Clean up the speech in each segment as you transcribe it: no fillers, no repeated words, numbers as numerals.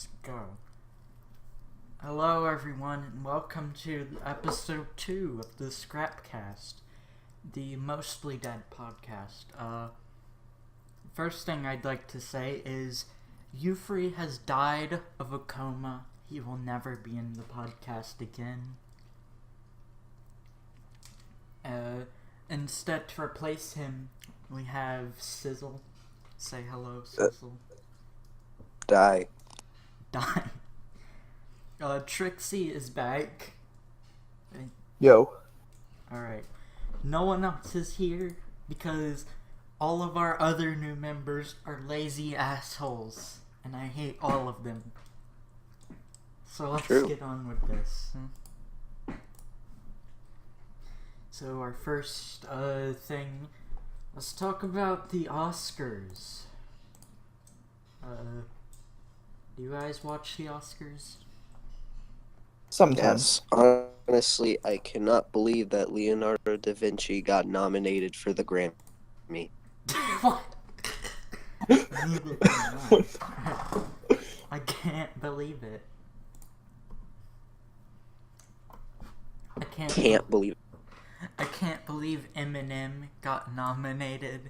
Let's go. Hello everyone and welcome to episode 2 of the Scrapcast, the Mostly Dead podcast. First thing I'd like to say is Yufery has died of a coma. He will never be in the podcast again. Instead, to replace him, we have Sizzle. Say hello, Sizzle. Die. Trixie is back. Yo. Alright. No one else is here because all of our other new members are lazy assholes. And I hate all of them. So let's get on with this. So our first thing, let's talk about the Oscars. Do you guys watch the Oscars? Sometimes. Yes. Honestly, I cannot believe that Leonardo da Vinci got nominated for the Grammy. What? I can't believe it. I can't believe Eminem got nominated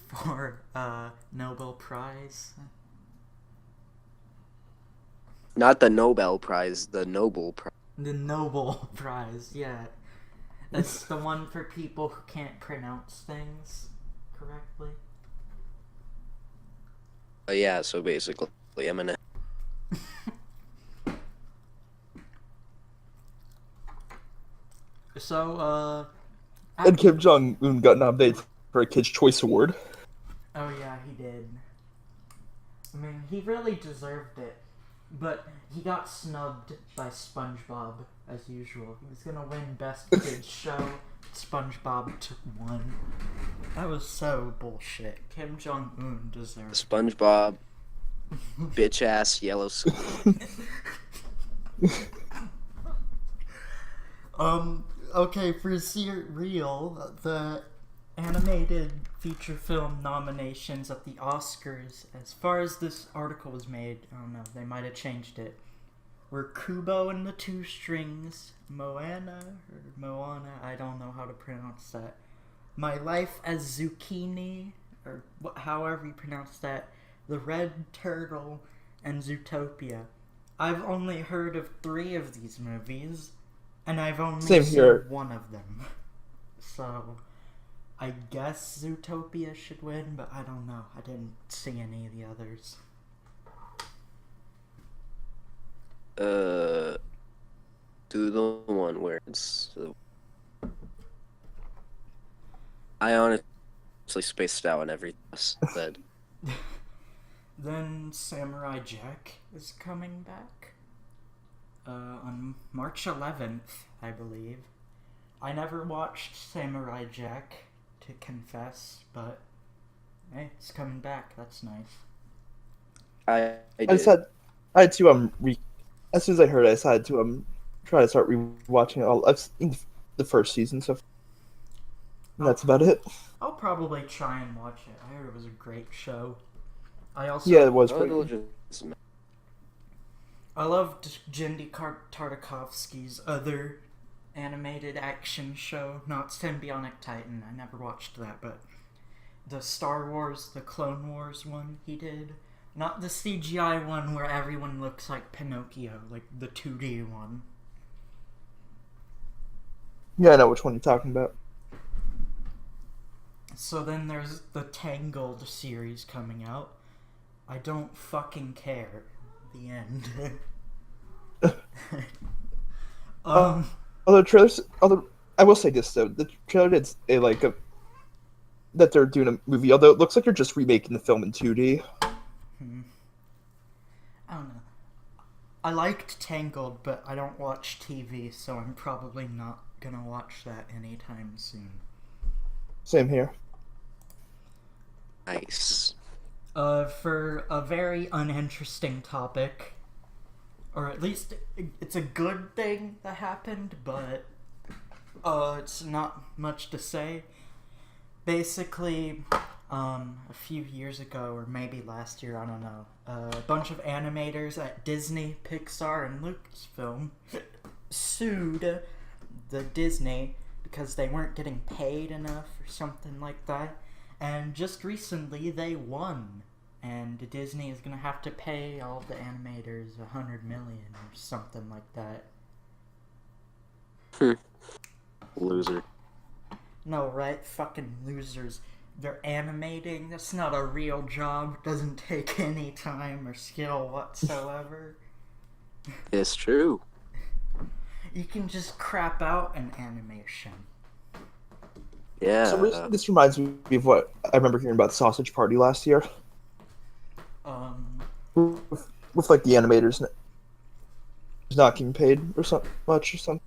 for a Nobel Prize. Not the Nobel Prize, the Nobel Prize. The Nobel Prize, yeah. That's the one for people who can't pronounce things correctly. Yeah, so basically, Eminem. So, And Kim Jong-un got nominated for a Kids' Choice Award. Oh yeah, he did. I mean, he really deserved it. But he got snubbed by SpongeBob, as usual. He was gonna win Best Kids Show. SpongeBob took one. That was so bullshit. Kim Jong-un deserved it. SpongeBob, bitch-ass yellow suit. Okay, for real, the animated feature film nominations at the Oscars, as far as this article was made, I don't know, they might have changed it, were Kubo and the Two Strings, Moana, I don't know how to pronounce that, My Life as Zucchini, or however you pronounce that, The Red Turtle, and Zootopia. I've only heard of 3 of these movies, and I've only seen one of them. So I guess Zootopia should win, but I don't know. I didn't see any of the others. Do the one where it's... I honestly spaced out on everything else said. Then Samurai Jack is coming back. On March 11th, I believe. I never watched Samurai Jack, to confess, but hey, it's coming back. That's nice. I had to as soon as I heard it, I decided to try to start rewatching it all. I've seen the first season, so that's about it. I'll probably try and watch it. I heard it was a great show. It was pretty. I loved Jindy Tartakovsky's other animated action show, not Symbionic Titan. I never watched that, but the Star Wars, the Clone Wars one he did. Not the CGI one where everyone looks like Pinocchio, like the 2D one. Yeah, I know which one you're talking about. So then there's the Tangled series coming out. I don't fucking care. The end. Although trailers, I will say this though, the trailer did say that they're doing a movie. Although it looks like they're just remaking the film in 2D. I don't know. I liked Tangled, but I don't watch TV, so I'm probably not gonna watch that anytime soon. Same here. Nice. For a very uninteresting topic, or at least it's a good thing that happened, but it's not much to say. Basically, A few years ago, or maybe last year, I don't know, a bunch of animators at Disney, Pixar, and Lucasfilm sued the Disney because they weren't getting paid enough or something like that. And just recently, they won. And Disney is gonna have to pay all the animators $100 million or something like that. Loser. No, right? Fucking losers. They're animating. That's not a real job. Doesn't take any time or skill whatsoever. It's true. You can just crap out an animation. Yeah. So this reminds me of what I remember hearing about Sausage Party last year. With like the animators not getting paid or something much or something.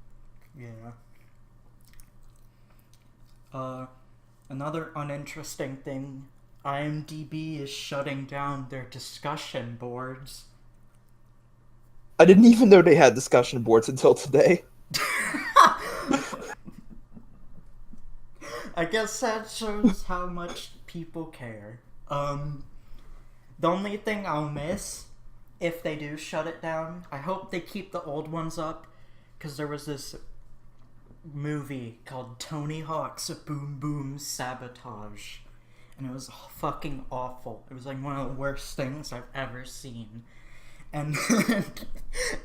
Yeah. Another uninteresting thing, IMDb is shutting down their discussion boards. I didn't even know they had discussion boards until today. I guess that shows how much people care. The only thing I'll miss, if they do shut it down, I hope they keep the old ones up, because there was this movie called Tony Hawk's Boom Boom Sabotage, and it was fucking awful. It was like one of the worst things I've ever seen. And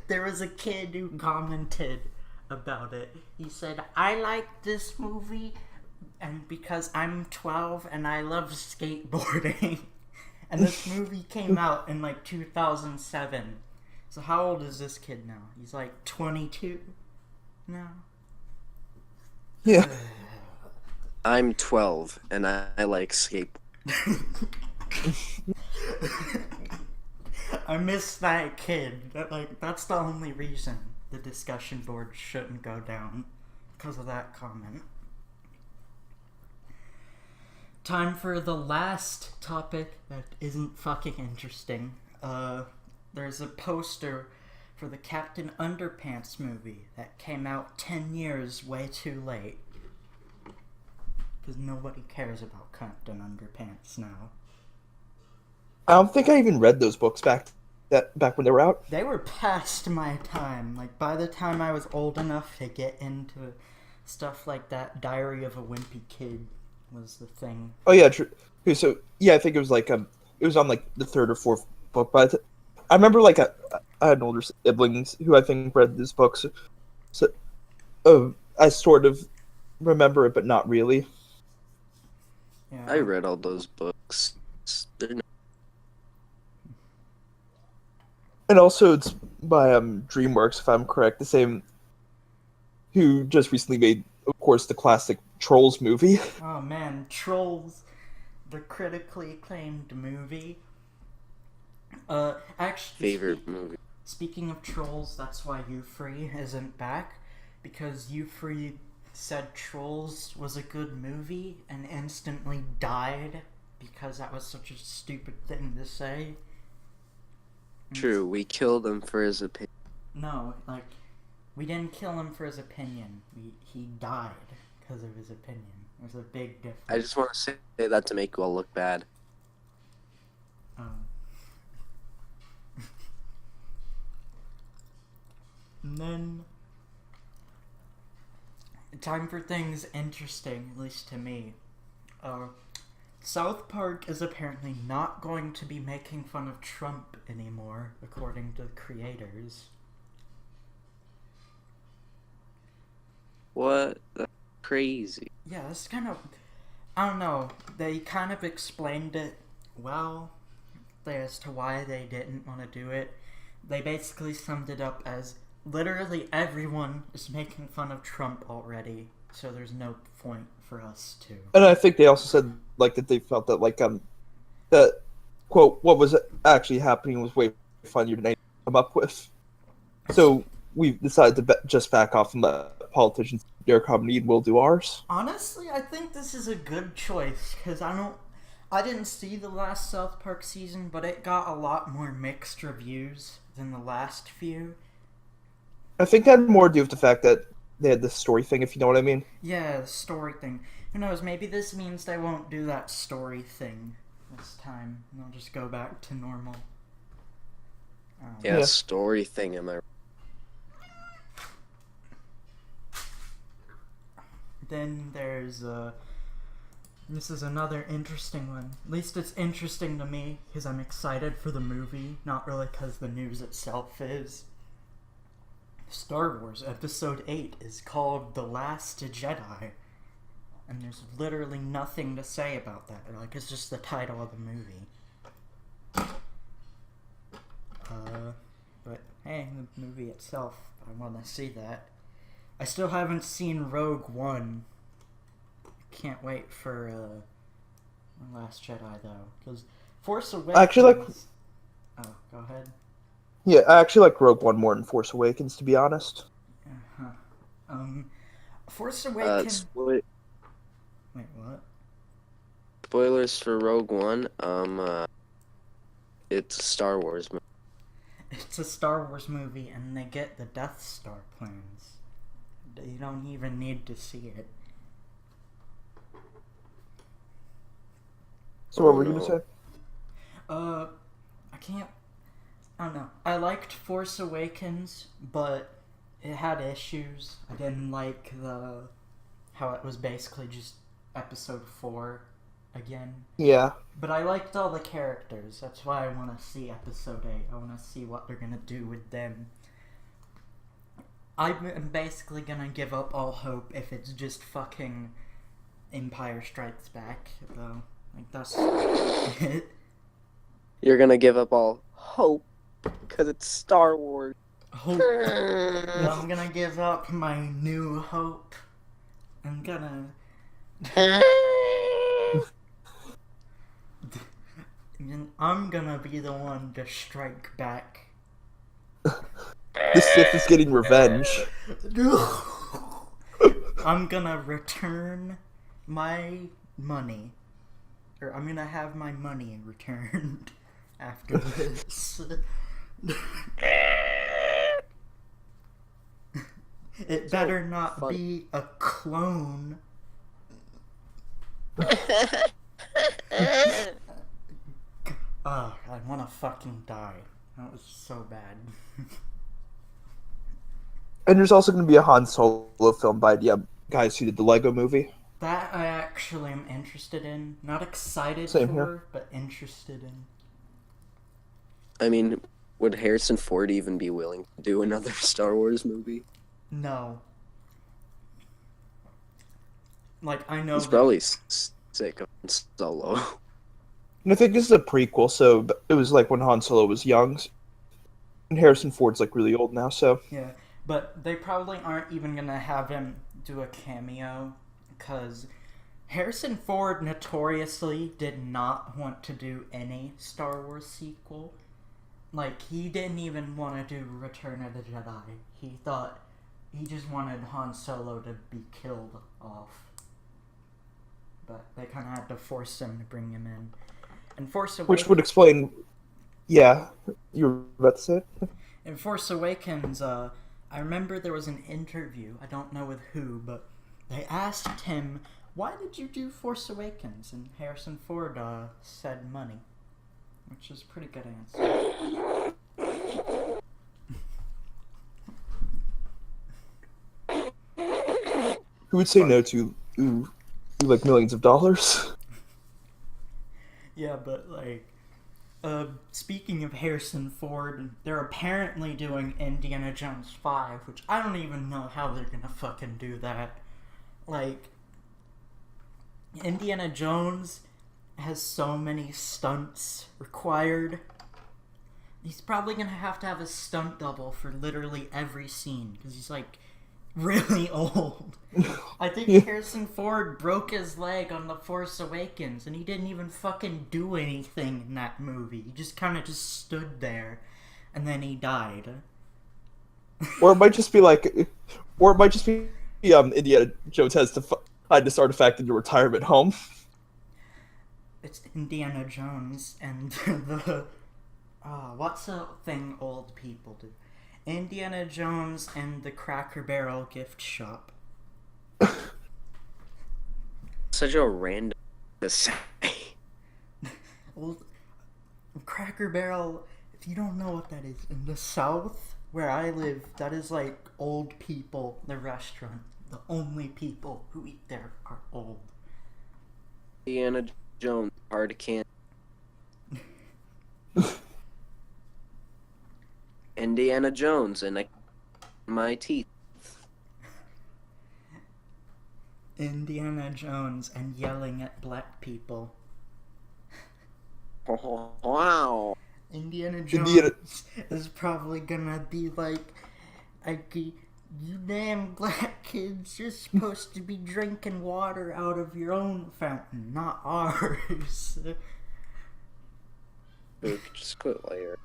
there was a kid who commented about it. He said, I like this movie and because I'm 12 and I love skateboarding. And this movie came out in like 2007. So how old is this kid now? He's like 22 now. Yeah. I'm 12 and I like skate. I miss that kid. That's the only reason the discussion board shouldn't go down, because of that comment. Time for the last topic that isn't fucking interesting. There's a poster for the Captain Underpants movie that came out 10 years way too late. Because nobody cares about Captain Underpants now. I don't think I even read those books back when they were out. They were past my time. Like, by the time I was old enough to get into stuff like that, Diary of a Wimpy Kid was the thing. Oh yeah, true. So yeah, I think it was like it was on like the third or fourth book. But I remember like I had older siblings who I think read this book, so I sort of remember it, but not really. Yeah. I read all those books. They're not... And also, it's by DreamWorks, if I'm correct, the same who just recently made, of course, the classic Trolls movie. Oh man, Trolls, the critically acclaimed movie. Actually, favorite movie. Speaking of Trolls, that's why yufery isn't back, because yufery said Trolls was a good movie and instantly died because that was such a stupid thing to say. True, we killed him for his opinion. No, like, we didn't kill him for his opinion. He died because of his opinion. There's a big difference. I just want to say that to make you all look bad. And then, time for things interesting, at least to me. South Park is apparently not going to be making fun of Trump anymore, according to the creators. What? That's crazy. Yeah, it's kind of... I don't know. They kind of explained it well as to why they didn't want to do it. They basically summed it up as literally everyone is making fun of Trump already, so there's no point for us to. And I think they also said like that they felt that like that quote what was actually happening was way funnier than they come up with. So we've decided to just back off and let politicians do their comedy and we'll do ours. Honestly, I think this is a good choice because I didn't see the last South Park season, but it got a lot more mixed reviews than the last few. I think that had more to do with the fact that they had the story thing, if you know what I mean. Yeah, the story thing. Who knows? Maybe this means they won't do that story thing this time. And they'll just go back to normal. Yeah, Yeah. story thing. Am I? Then there's this is another interesting one. At least it's interesting to me because I'm excited for the movie, not really because the news itself is. Star Wars Episode 8 is called The Last Jedi. And there's literally nothing to say about that. Like, it's just the title of the movie. But hey, the movie itself, I want to see that. I still haven't seen Rogue One. Can't wait for The Last Jedi though, because Force Awakens. I actually like. Oh, go ahead. Yeah, I actually like Rogue One more than Force Awakens, to be honest. Force Awakens. Wait, what? Spoilers for Rogue One. It's a Star Wars movie. It's a Star Wars movie, and they get the Death Star plans. You don't even need to see it. So what were you gonna say? I don't know. I liked Force Awakens, but it had issues. I didn't like how it was basically just Episode 4 again. Yeah. But I liked all the characters. That's why I want to see Episode 8. I want to see what they're gonna do with them. I'm basically gonna give up all hope if it's just fucking Empire Strikes Back, though. Like, that's it. You're gonna give up all hope because it's Star Wars. Hope. I'm gonna give up my new hope. I'm gonna be the one to strike back. The Sith is getting revenge. I'm gonna return my money. Or I'm gonna have my money returned after this. It better not be a clone. I wanna fucking die. That was so bad. And there's also going to be a Han Solo film by the guys who did the Lego movie. That I actually am interested in. Not excited Same for, here. But interested in. I mean, would Harrison Ford even be willing to do another Star Wars movie? No. Like, I know He's that- probably sick of Solo. And I think this is a prequel, so it was like when Han Solo was young. And Harrison Ford's like really old now, so. Yeah, but they probably aren't even gonna have him do a cameo, because Harrison Ford notoriously did not want to do any Star Wars sequel. Like, he didn't even want to do Return of the Jedi. He just wanted Han Solo to be killed off. But they kind of had to force him to bring him in. And Force Awakens... Which would explain... Yeah, you were about to say it? In Force Awakens, I remember there was an interview, I don't know with who, but they asked him, why did you do Force Awakens? And Harrison Ford said money, which is a pretty good answer. Who would say no to like millions of dollars? Yeah, but like, speaking of Harrison Ford, they're apparently doing Indiana Jones 5, which I don't even know how they're gonna fucking do that. Like, Indiana Jones has so many stunts required. He's probably gonna have to have a stunt double for literally every scene, because he's like really old. I think Harrison Ford broke his leg on The Force Awakens, and he didn't even fucking do anything in that movie. He just kind of just stood there, and then he died. Or it might just be Indiana Jones has to hide this artifact in your retirement home. It's Indiana Jones and the what's the thing old people do? Indiana Jones and the Cracker Barrel gift shop. Such a random to say. Well, Cracker Barrel, if you don't know what that is, in the South, where I live, that is like old people, the restaurant. The only people who eat there are old. Indiana Jones, hard candy. Indiana Jones, and my teeth. Indiana Jones and yelling at black people. Oh, wow. Indiana Jones is probably gonna be like, you damn black kids, you're supposed to be drinking water out of your own fountain, not ours. Just quit later.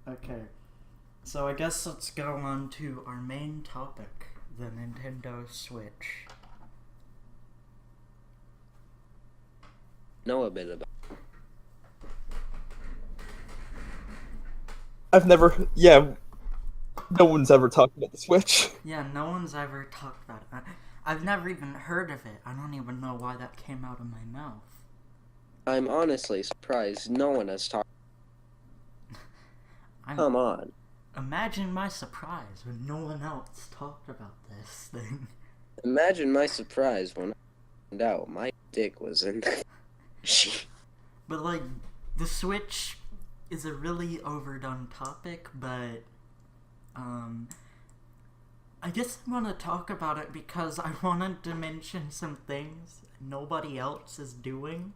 Okay, so I guess let's go on to our main topic, the Nintendo Switch. Know a bit about. No one's ever talked about the Switch. Yeah, no one's ever talked about it. I've never even heard of it. I don't even know why that came out of my mouth. I'm honestly surprised no one has talked. Come on. Imagine my surprise when no one else talked about this thing. Imagine my surprise when I found out my dick was in the But like, the Switch is a really overdone topic, but I guess I want to talk about it because I wanted to mention some things nobody else is doing.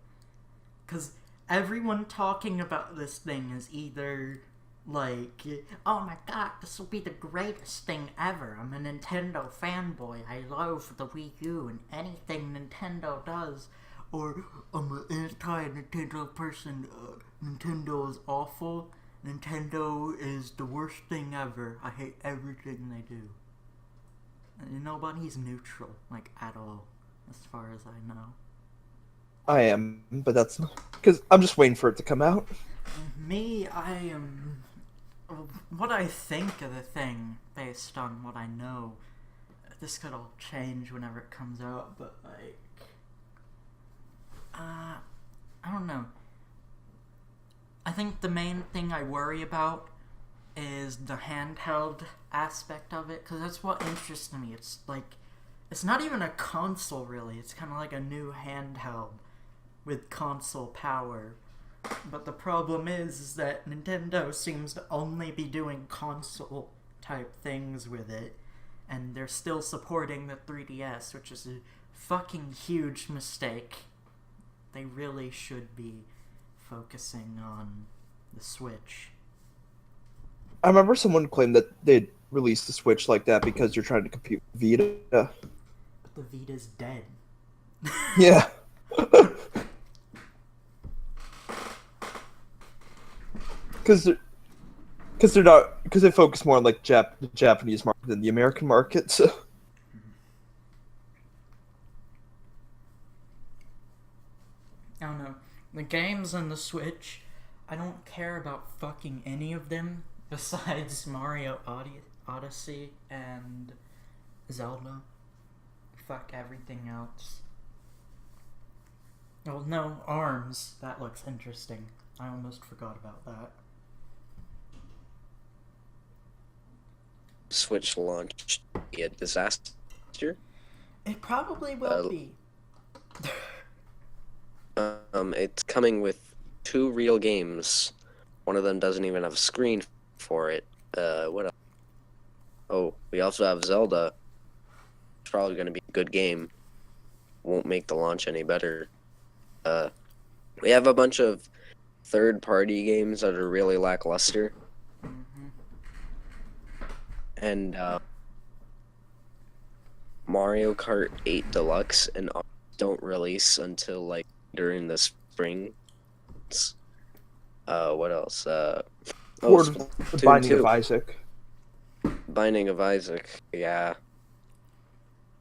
Because everyone talking about this thing is either like, oh my god, this will be the greatest thing ever. I'm a Nintendo fanboy. I love the Wii U and anything Nintendo does. Or, I'm an anti-Nintendo person. Nintendo is awful. Nintendo is the worst thing ever. I hate everything they do. And nobody's neutral, like, at all, as far as I know. I am, but that's not because I'm just waiting for it to come out. Me, I am. What I think of the thing, based on what I know, this could all change whenever it comes out, but like, I don't know. I think the main thing I worry about is the handheld aspect of it, because that's what interests me. It's like, it's not even a console really, it's kind of like a new handheld with console power. But the problem is that Nintendo seems to only be doing console type things with it, and they're still supporting the 3DS, which is a fucking huge mistake. They really should be focusing on the Switch. I remember someone claimed that they'd release the Switch like that because you're trying to compete with Vita. But the Vita's dead. Yeah. Because they focus more on like the Japanese market than the American market. So. I don't know. The games on the Switch, I don't care about fucking any of them besides Mario Odyssey and Zelda. Fuck everything else. Oh no, ARMS. That looks interesting. I almost forgot about that. Switch launch be a disaster. It probably will be. It's coming with 2 real games. One of them doesn't even have a screen for it. What else? Oh, we also have Zelda. It's probably going to be a good game. Won't make the launch any better. We have a bunch of third-party games that are really lackluster. Mm-hmm. And Mario Kart 8 Deluxe and don't release until like during the spring. What else? The Binding of Isaac. Binding of Isaac, yeah.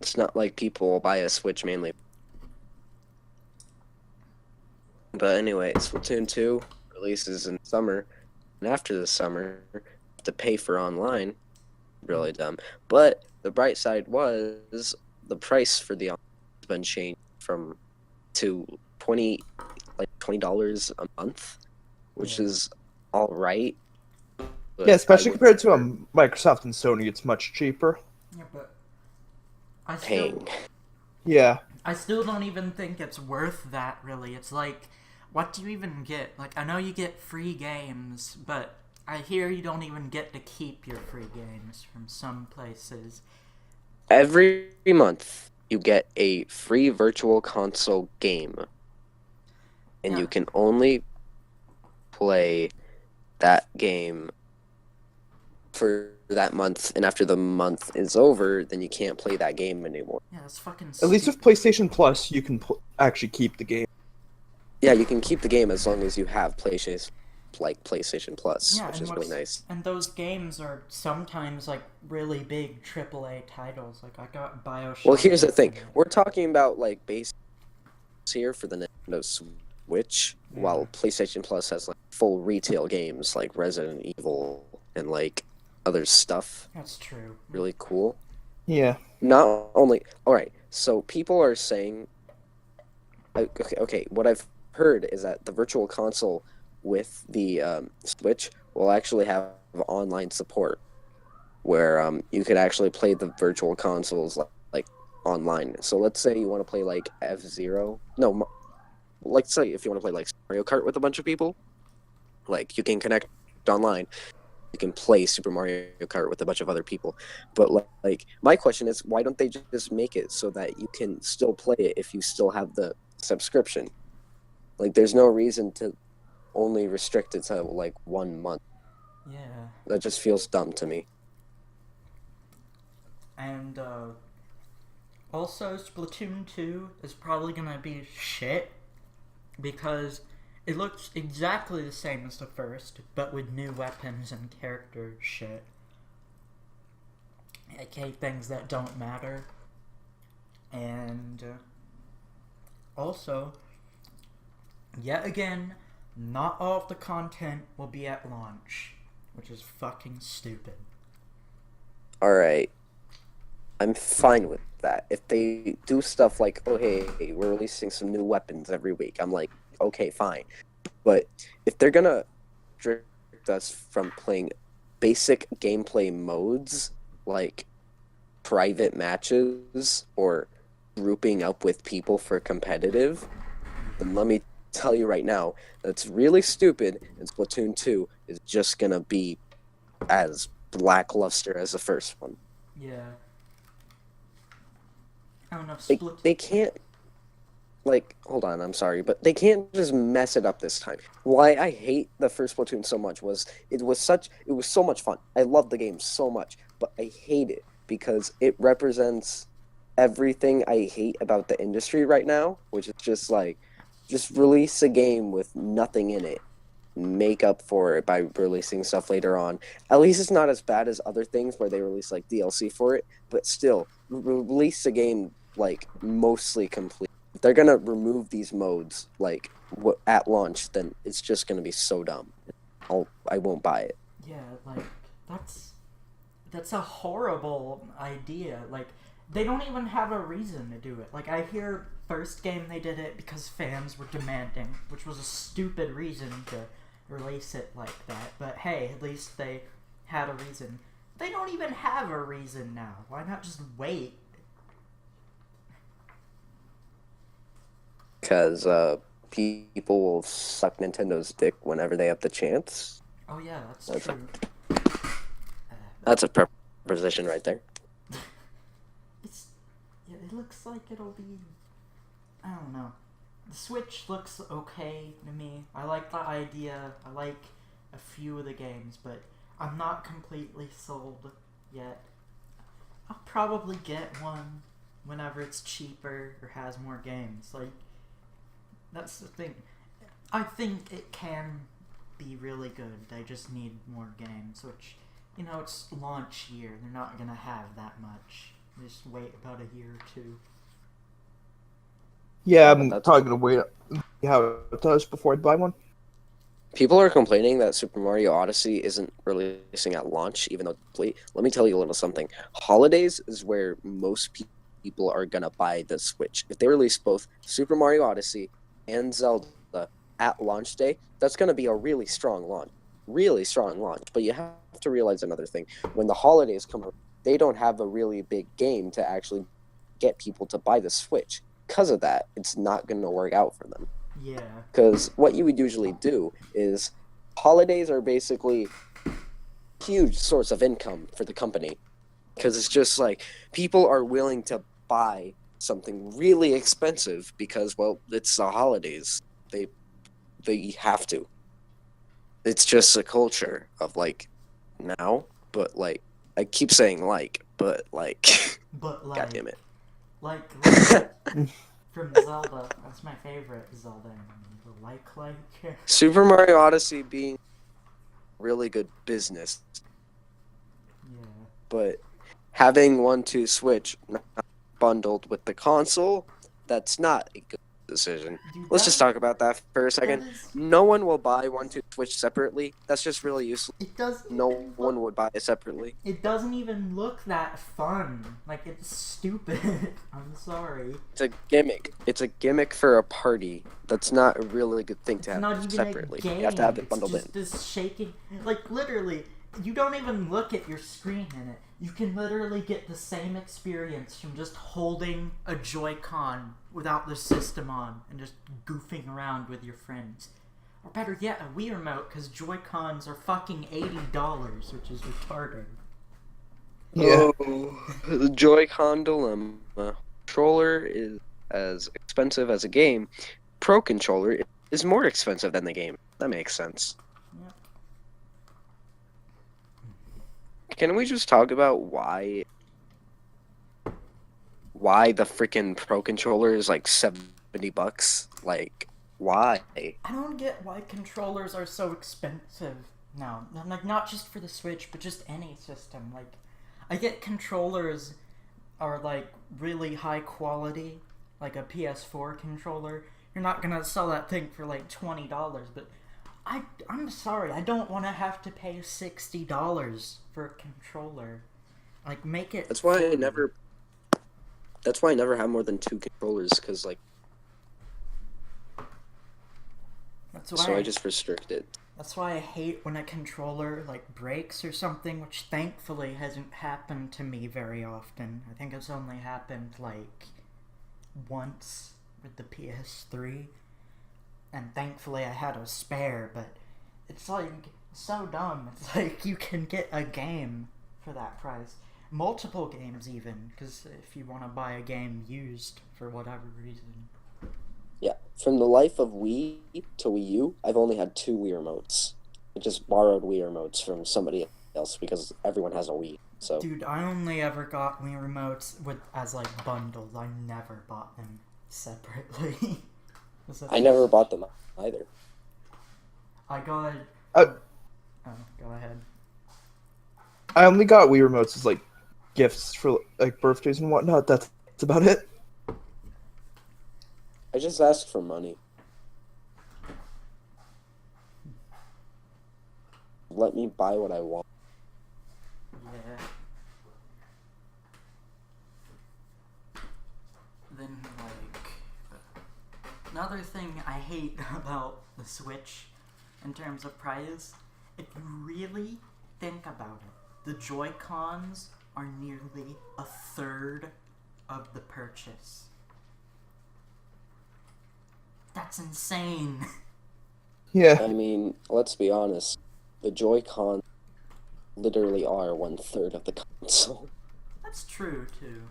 It's not like people will buy a Switch mainly. But anyway, Splatoon 2 releases in summer, and after the summer, you have to pay for online. Really dumb. But the bright side was the price for the online has been changed from to $20 a month, which is all right. Yeah, especially compared to Microsoft and Sony, it's much cheaper. Yeah, but paying. Yeah. I still don't even think it's worth that, really. It's like, what do you even get? Like, I know you get free games, but I hear you don't even get to keep your free games from some places. Every month, you get a free virtual console game. And you can only play that game for that month, and after the month is over, then you can't play that game anymore. Yeah, that's fucking stupid. At least with PlayStation Plus, you can actually keep the game. Yeah, you can keep the game as long as you have PlayStation Plus, yeah, which is really nice. And those games are sometimes like really big AAA titles. Like I got BioShock. Well, here's the thing: we're talking about like base here for the Nintendo Switch, while PlayStation Plus has like full retail games like Resident Evil and like other stuff. That's true. Really cool. Yeah. Not only, all right. So people are saying, okay. What I've heard is that the Virtual Console with the Switch will actually have online support, where you could actually play the Virtual Consoles like online. So let's say you want to play like F-Zero. No, let's say if you want to play like Mario Kart with a bunch of people, like you can connect online. You can play Super Mario Kart with a bunch of other people. But like my question is, why don't they just make it so that you can still play it if you still have the subscription? Like there's no reason to only restrict it to like 1 month. Yeah. That just feels dumb to me. And also Splatoon 2 is probably gonna be shit because it looks exactly the same as the first, but with new weapons and character shit. Okay, things that don't matter. And also, yet again, not all of the content will be at launch, which is fucking stupid. Alright. I'm fine with that. If they do stuff like, oh hey, we're releasing some new weapons every week, I'm like, okay, fine. But if they're gonna restrict us from playing basic gameplay modes like private matches or grouping up with people for competitive, then let me tell you right now, that's really stupid, and Splatoon 2 is just gonna be as lackluster as the first one. Yeah. I don't know, They can't, like, hold on, I'm sorry, but they can't just mess it up this time. Why I hate the first Splatoon so much was it was so much fun. I love the game so much, but I hate it because it represents everything I hate about the industry right now, which is just like, just release a game with nothing in it. Make up for it by releasing stuff later on. At least it's not as bad as other things where they release like DLC for it, but still, release a game like mostly complete. If they're gonna remove these modes like at launch, then it's just gonna be so dumb. I won't buy it. Yeah, like that's a horrible idea. Like they don't even have a reason to do it. Like I hear first game they did it because fans were demanding, which was a stupid reason to release it like that. But hey, at least they had a reason. They don't even have a reason now. Why not just wait? Because people will suck Nintendo's dick whenever they have the chance. Oh yeah, that's true. That's a preposition right there. It looks like it'll be, I don't know. The Switch looks okay to me. I like the idea. I like a few of the games, but I'm not completely sold yet. I'll probably get one whenever it's cheaper or has more games. Like, that's the thing. I think it can be really good. They just need more games, which, you know, it's launch year. They're not gonna have that much. Just wait about a year or two. Yeah, I'm probably gonna wait how it does before I buy one. People are complaining that Super Mario Odyssey isn't releasing at launch, even though it's late. Let me tell you a little something. Holidays is where most people are gonna buy the Switch. If they release both Super Mario Odyssey and Zelda at launch day, that's gonna be a really strong launch. Really strong launch. But you have to realize another thing. When the holidays come around, they don't have a really big game to actually get people to buy the Switch. Because of that, it's not gonna work out for them. Yeah. Because what you would usually do is holidays are basically huge source of income for the company. Because it's just like people are willing to buy something really expensive because, well, it's the holidays. They have to. It's just a culture of like now, but like I keep saying but like But like, God damn it. like from Zelda, that's my favorite Zelda anime. The like. Super Mario Odyssey being really good business, Yeah. but having 1-2 Switch not bundled with the console, that's not a good decision. Dude, Let's just talk about that for a second. is- No one will buy 1-2 Switch separately. That's just really useless. It doesn't. No even one look, would buy it separately. It doesn't even look that fun. Like it's stupid. I'm sorry. It's a gimmick. It's a gimmick for a party. That's not a really good thing to It's have not even separately. a game. You have to have it bundled it's just in. this shaking. Like literally, you don't even look at your screen in it. You can literally get the same experience from just holding a Joy-Con without the system on and just goofing around with your friends. Or better yet, a Wii remote, because Joy-Cons are fucking $80, which is retarded. Yeah. Oh, the Joy-Con dilemma. Controller is as expensive as a game. Pro controller is more expensive than the game. That makes sense. Yep. Can we just talk about why the freaking Pro controller is like $70? Like, why? I don't get why controllers are so expensive now. Like, not just for the Switch, but just any system. Like, I get controllers are, like, really high quality, like a PS4 controller. You're not gonna sell that thing for, like, $20, but I'm sorry, I don't want to have to pay $60 for a controller. Like, make it... That's why I free. never. That's why I never have more than 2 controllers, because like. That's why So I just restrict it. That's why I hate when a controller, like, breaks or something, which thankfully hasn't happened to me very often. I think it's only happened, like, once with the PS3. And thankfully I had a spare, but it's, like, so dumb. It's like you can get a game for that price. Multiple games, even, because if you want to buy a game used for whatever reason. Yeah, from the life of Wii to Wii U, I've only had 2 Wii remotes. I just borrowed Wii remotes from somebody else because everyone has a Wii. So Dude, I only ever got Wii remotes as like bundles. I never bought them separately. I never bought them either. I got. Uh, Oh, go ahead. I only got Wii remotes as like gifts for like birthdays and whatnot. That's about it. I just asked for money. Let me buy what I want. Yeah. Then, like, another thing I hate about the Switch in terms of price, if you really think about it, the Joy-Cons are nearly a third of the purchase. That's insane. Yeah. I mean, let's be honest. The Joy-Con literally are 1/3 of the console. That's true, too.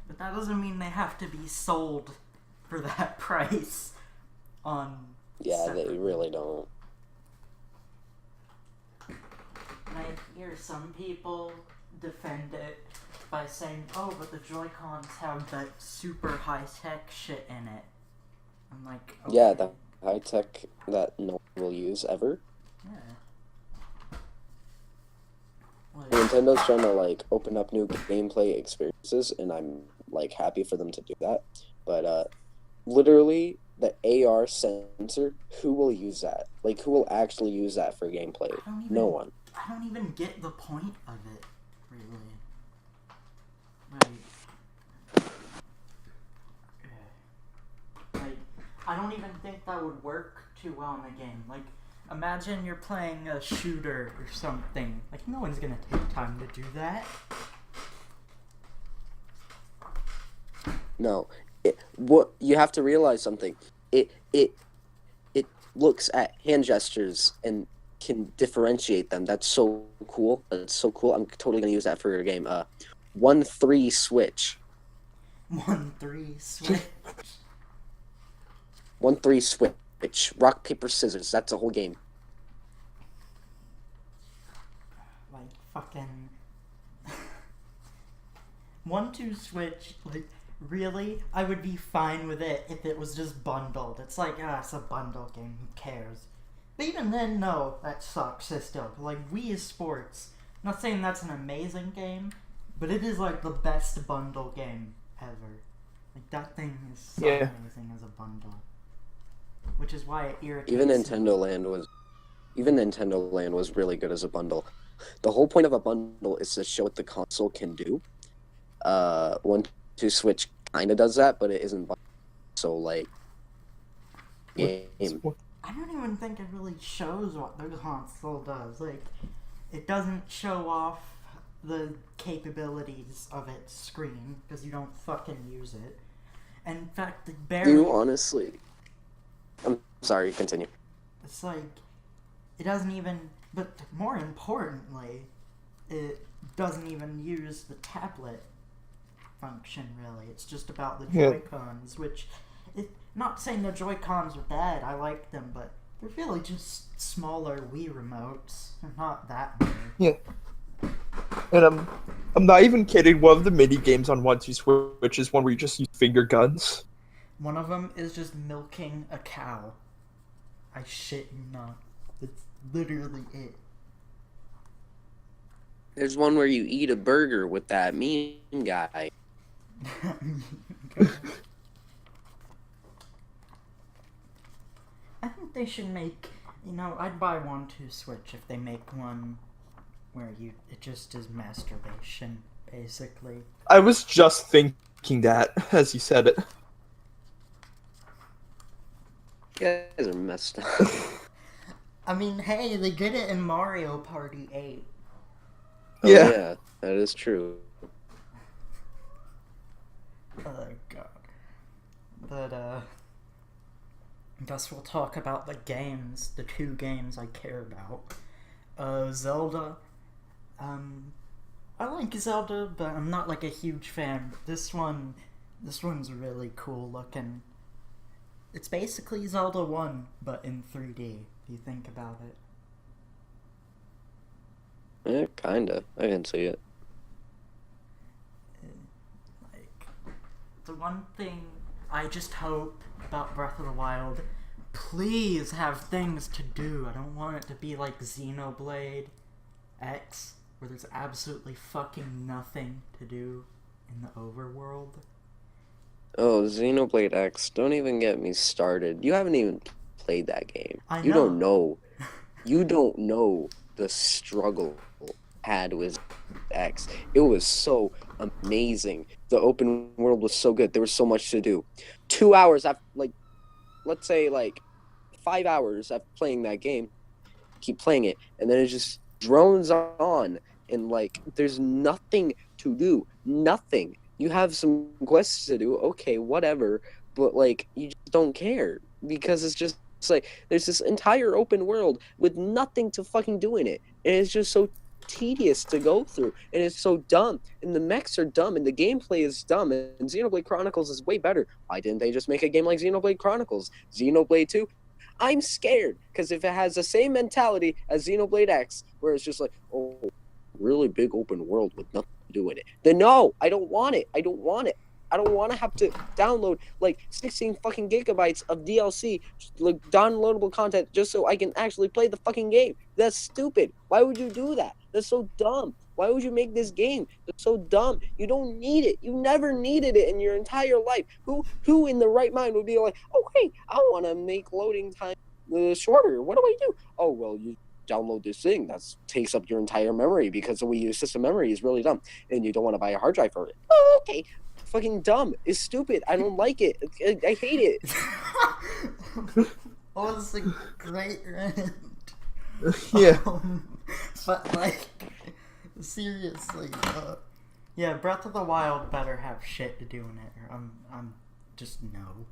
But that doesn't mean they have to be sold for that price on... Yeah, they separate- really don't. And I hear some people defend it by saying, oh, but the Joy-Cons have that super high-tech shit in it. I'm like, okay. Yeah, the high tech that no one will use ever. Yeah. Like, Nintendo's trying to like open up new gameplay experiences, and I'm like happy for them to do that. But literally, the AR sensor, who will use that? Like, who will actually use that for gameplay? No one. I don't even get the point of it, really. Like, I don't even think that would work too well in a game. Like, imagine you're playing a shooter or something. Like, no one's gonna take time to do that. No. What you have to realize something. It looks at hand gestures and can differentiate them. That's so cool. That's so cool. I'm totally gonna use that for your game. 1-3 switch. 1-3 switch. 1-3 switch. Rock, paper, scissors. That's a whole game. Like fucking 1-2 switch. Like, really, I would be fine with it if it was just bundled. It's like, it's a bundle game. Who cares? But even then, no, that sucks. Still, like, Wii Sports. I'm not saying that's an amazing game, but it is like the best bundle game ever. Like, that thing is so amazing as a bundle, which is why it irritates Even me. Nintendo Land was really good as a bundle. The whole point of a bundle is to show what the console can do. 1-2 Switch kind of does that, but it isn't bundled. So, like, game. I don't even think it really shows what the console does. Like, it doesn't show off the capabilities of its screen because you don't fucking use it. And in fact, the barely. You honestly. I'm sorry, continue. It's like, it doesn't even. But more importantly, it doesn't even use the tablet function, really. It's just about the Joy-Cons, which. Not saying the Joy-Cons are bad, I like them, but they're really just smaller Wii remotes. They're not that big. Yeah. And I'm not even kidding, one of the mini games on 1-2 Switch is one where you just use finger guns. One of them is just milking a cow. I shit you not. That's literally it. There's one where you eat a burger with that mean guy. I think they should make, I'd buy 1-2 Switch if they make one where it just is masturbation, basically. I was just thinking that as you said it. You guys are messed up. I mean, hey, they did it in Mario Party 8. Oh, yeah, that is true. Oh, God. But, I guess we'll talk about the games, the 2 games I care about. Zelda. I like Zelda, but I'm not like a huge fan. This one's really cool looking. It's basically Zelda 1, but in 3D, if you think about it. Yeah, kinda. I can see it. Like, the one thing I just hope about Breath of the Wild, please have things to do. I don't want it to be like Xenoblade X, where there's absolutely fucking nothing to do in the overworld. Oh, Xenoblade X, don't even get me started. You haven't even played that game. I know. You don't know. You don't know the struggle I had with X. It was so amazing. The open world was so good. There was so much to do. 2 hours after, let's say 5 hours after playing that game, keep playing it, and then it just drones on, and there's nothing to do. Nothing. You have some quests to do, okay, whatever, but you just don't care because it's just there's this entire open world with nothing to fucking do in it, and it's just so tedious to go through, and it's so dumb, and the mechs are dumb, and the gameplay is dumb, and Xenoblade Chronicles is way better. Why didn't they just make a game like Xenoblade Chronicles? Xenoblade 2? I'm scared, because if it has the same mentality as Xenoblade X, where it's just really big open world with nothing to do in it, then no, I don't want it. I don't want it. I don't want to have to download 16 fucking gigabytes of DLC, downloadable content, just so I can actually play the fucking game. That's stupid. Why would you do that? That's so dumb. Why would you make this game? It's so dumb. You don't need it. You never needed it in your entire life. Who in the right mind would be like, oh, hey, I want to make loading time shorter. What do I do? Oh, well, you download this thing that takes up your entire memory because the Wii U system memory is really dumb, and you don't want to buy a hard drive for it. Oh, okay. Fucking dumb. It's stupid. I don't like it. I hate it. What was a great rant. Yeah. But like, seriously, yeah, Breath of the Wild better have shit to do in it, or I'm just no.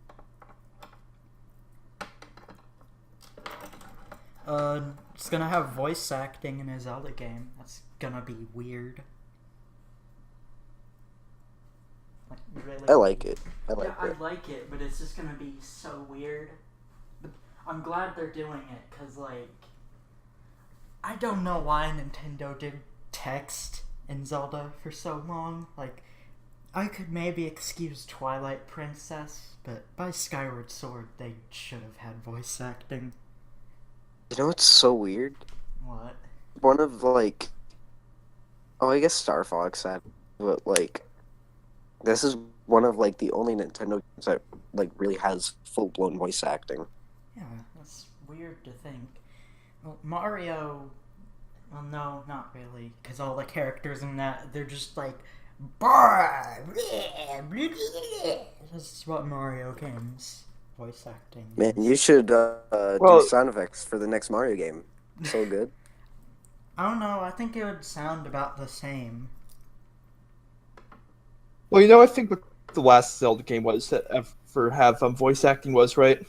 It's gonna have voice acting in a Zelda game. That's gonna be weird. Like, really? I like it. I like it, but it's just gonna be so weird. But I'm glad they're doing it, cause like, I don't know why Nintendo did text in Zelda for so long. Like, I could maybe excuse Twilight Princess, but by Skyward Sword, they should have had voice acting. You know what's so weird? What? One of, like... Oh, I guess Star Fox had... But, like... This is one of, like, the only Nintendo games that, like, really has full-blown voice acting. Yeah, that's weird to think. Well, Mario... Well, no, not really. Because all the characters in that, they're just like... That's what Mario games... voice acting. Man, you should do sound effects for the next Mario game. So good. I don't know, I think it would sound about the same. Well, you know, I think what the last Zelda game was that ever have voice acting was, right?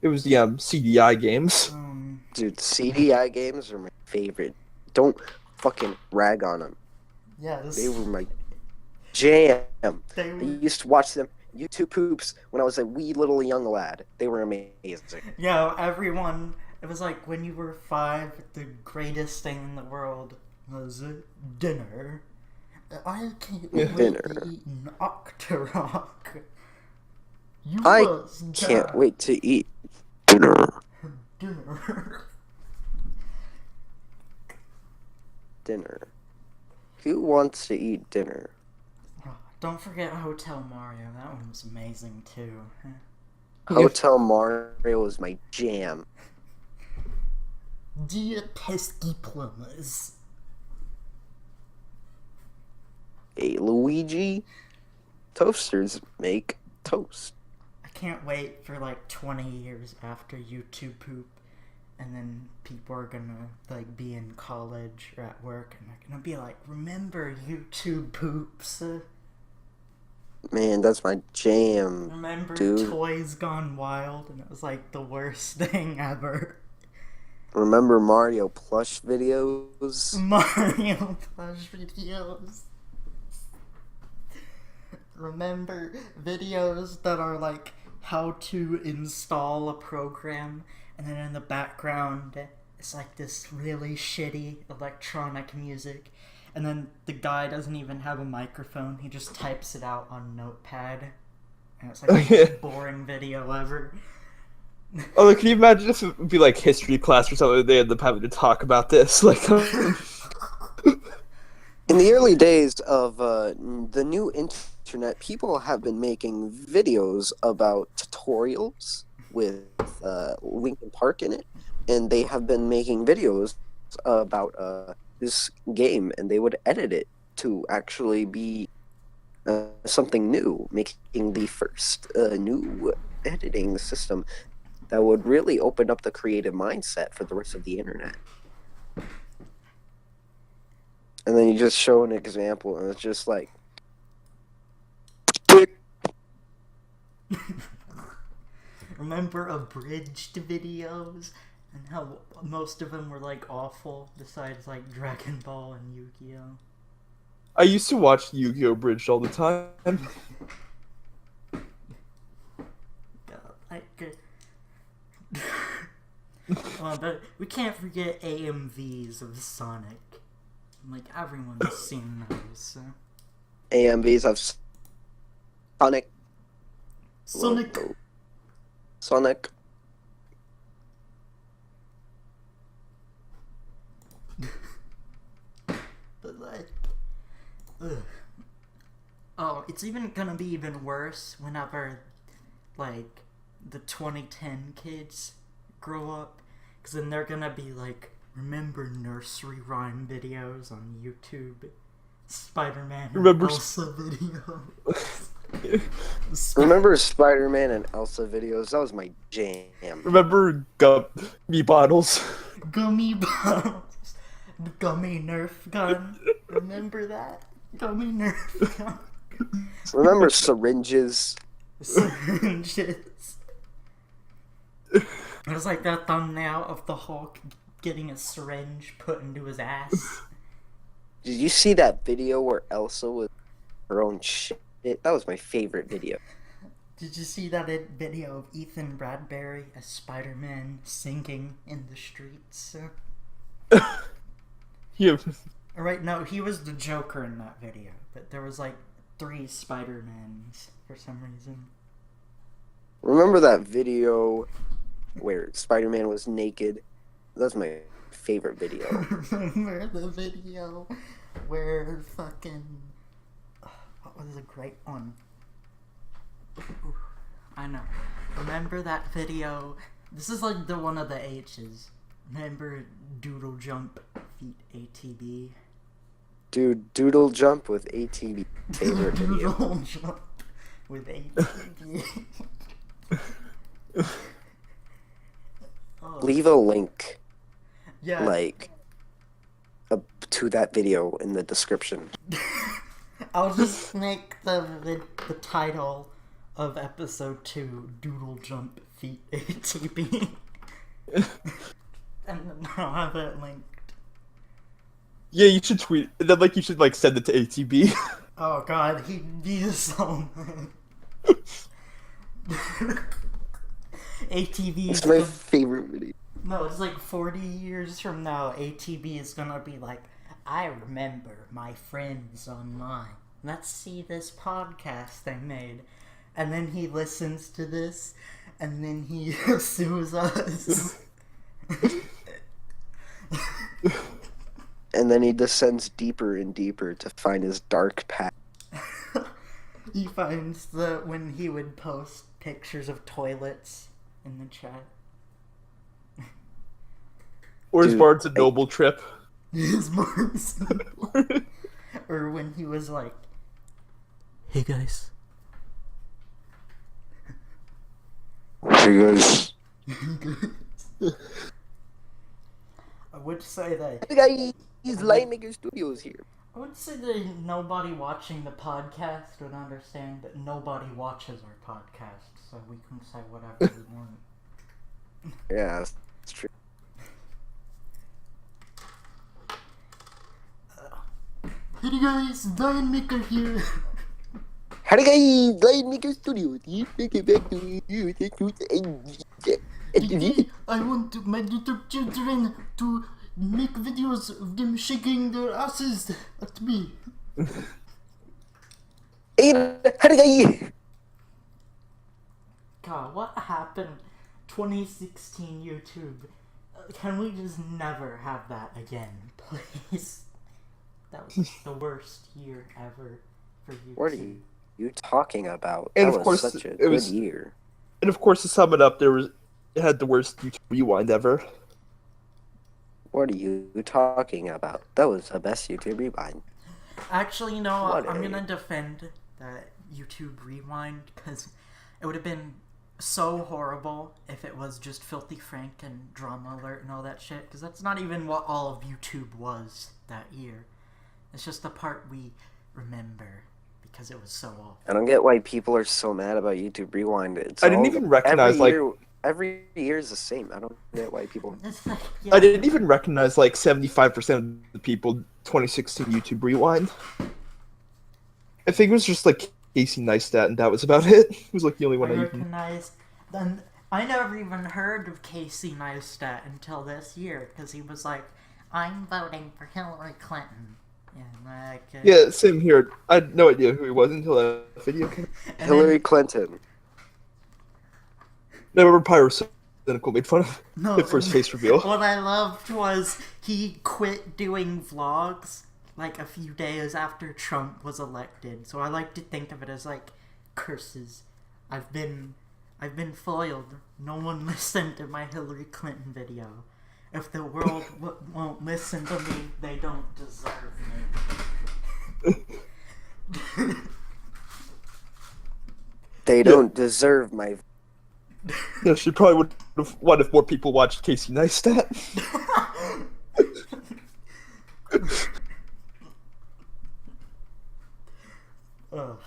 It was the CDI games. Dude, CDI games are my favorite. Don't fucking rag on them. Yeah, They were my jam. They were... I used to watch them YouTube poops when I was a wee little young lad. They were amazing. Yeah, everyone... It was like when you were 5, the greatest thing in the world was dinner. I can't wait to eat an Octorok. I can't wait to eat dinner. Dinner. Who wants to eat dinner? Don't forget Hotel Mario. That one was amazing too. Hotel Mario was my jam. Dear pesky plumbers. Hey, Luigi. Toasters make toast. I can't wait for like 20 years after YouTube poop, and then people are gonna like be in college or at work, and they're gonna be like, "Remember YouTube poops? Man, that's my jam. Remember dude. Toys Gone Wild?" And it was like the worst thing ever. Remember Mario plush videos? Mario plush videos. Remember videos that are like how to install a program, and then in the background it's like this really shitty electronic music, and then the guy doesn't even have a microphone, he just types it out on Notepad, and it's like the most boring video ever. Oh, can you imagine if it would be like history class or something? They end up having to talk about this, like. In the early days of the new internet, people have been making videos about tutorials with Linkin Park in it, and they have been making videos about this game, and they would edit it to actually be something new, making the first new editing system that would really open up the creative mindset for the rest of the internet. And then you just show an example, and it's just like... Remember abridged videos? And how most of them were like awful, besides like Dragon Ball and Yu-Gi-Oh! I used to watch Yu-Gi-Oh! Bridged all the time. Well, but we can't forget AMVs of Sonic. Like, everyone's seen those. So. AMVs of Sonic. Sonic. Sonic. like, ugh. Oh, it's even gonna be even worse whenever, like, the 2010 kids grow up, because then they're gonna be like, remember nursery rhyme videos on YouTube? Spider-Man and Remember Elsa video. Remember Spider-Man and Elsa videos? That was my jam. Remember gummy bottles? Gummy bottles. Gummy Nerf gun. Remember that? Gummy Nerf gun. Remember syringes? Syringes. It was like that thumbnail of the Hulk getting a syringe put into his ass. Did you see that video where Elsa was her own shit? That was my favorite video. Did you see that video of Ethan Bradbury as Spider-Man singing in the streets? Yeah. Right, no, he was the Joker in that video, but there was like 3 Spider-Mans for some reason. Remember that video where Spider-Man was naked? That's my favorite video. Remember the video where fucking... What was a great one? Ooh, I know. Remember that video? This is like the one of the H's. Remember Doodle Jump feat A.T.B? Dude, Doodle Jump with A.T.B. Favorite video. Doodle Jump with A.T.B. Oh. Leave a link, Yeah. like, to that video in the description. I'll just make the title of episode 2 Doodle Jump feat A.T.B. And then I'll have it linked. Yeah, you should tweet. Then, like, you should like send it to A.T.B. Oh god, he'd be so mad. A.T.B. It's my favorite video. No, it's like 40 years from now, A.T.B. is gonna be like, I remember my friends online. Let's see this podcast they made. And then he listens to this, and then he sues us. And then he descends deeper and deeper to find his dark path. He finds when he would post pictures of toilets in the chat. Or his Dude, Barnes and Noble trip. His marks. Or when he was like, hey guys. Hey guys. I would say that. Hey guys, Lightmaker Studios here. I would say that nobody watching the podcast would understand that nobody watches our podcast, so we can say whatever we want. Yeah, that's true. Hey guys, Maker here. Howdy guys, Lightmaker Studios here. Welcome back to Today, I want my little children to make videos of them shaking their asses at me. Hey, howdy guys. God, what happened? 2016 YouTube. Can we just never have that again, please? That was the worst year ever for YouTube. What are you talking about? And That of course, was such a it good was- year. And of course, to sum it up, it had the worst YouTube rewind ever. What are you talking about? That was the best YouTube rewind. Actually, no, What I'm a- gonna defend that YouTube Rewind, because it would have been so horrible if it was just Filthy Frank and Drama Alert and all that shit, because that's not even what all of YouTube was that year. It's just the part we remember, because it was so awful. I don't get why people are so mad about YouTube Rewind. I didn't even recognize, every year is the same. I don't get why people. It's like, yeah, I didn't even recognize 75% of the people 2016 YouTube rewind. I think it was just like Casey Neistat, and that was about it. It was like the only I one I even. recognized. Then I never even heard of Casey Neistat until this year, because he was like, "I'm voting for Hillary Clinton." And like, Yeah, same here. I had no idea who he was until that video came. and Hillary Clinton. I remember Pyrocynical made fun of No, it for his face reveal. What I loved was he quit doing vlogs like a few days after Trump was elected. So I like to think of it as like curses. I've been foiled. No one listened to my Hillary Clinton video. If the world won't listen to me, they don't deserve me. They don't deserve my. Yeah, she probably would have won if more people watched Casey Neistat. Ugh.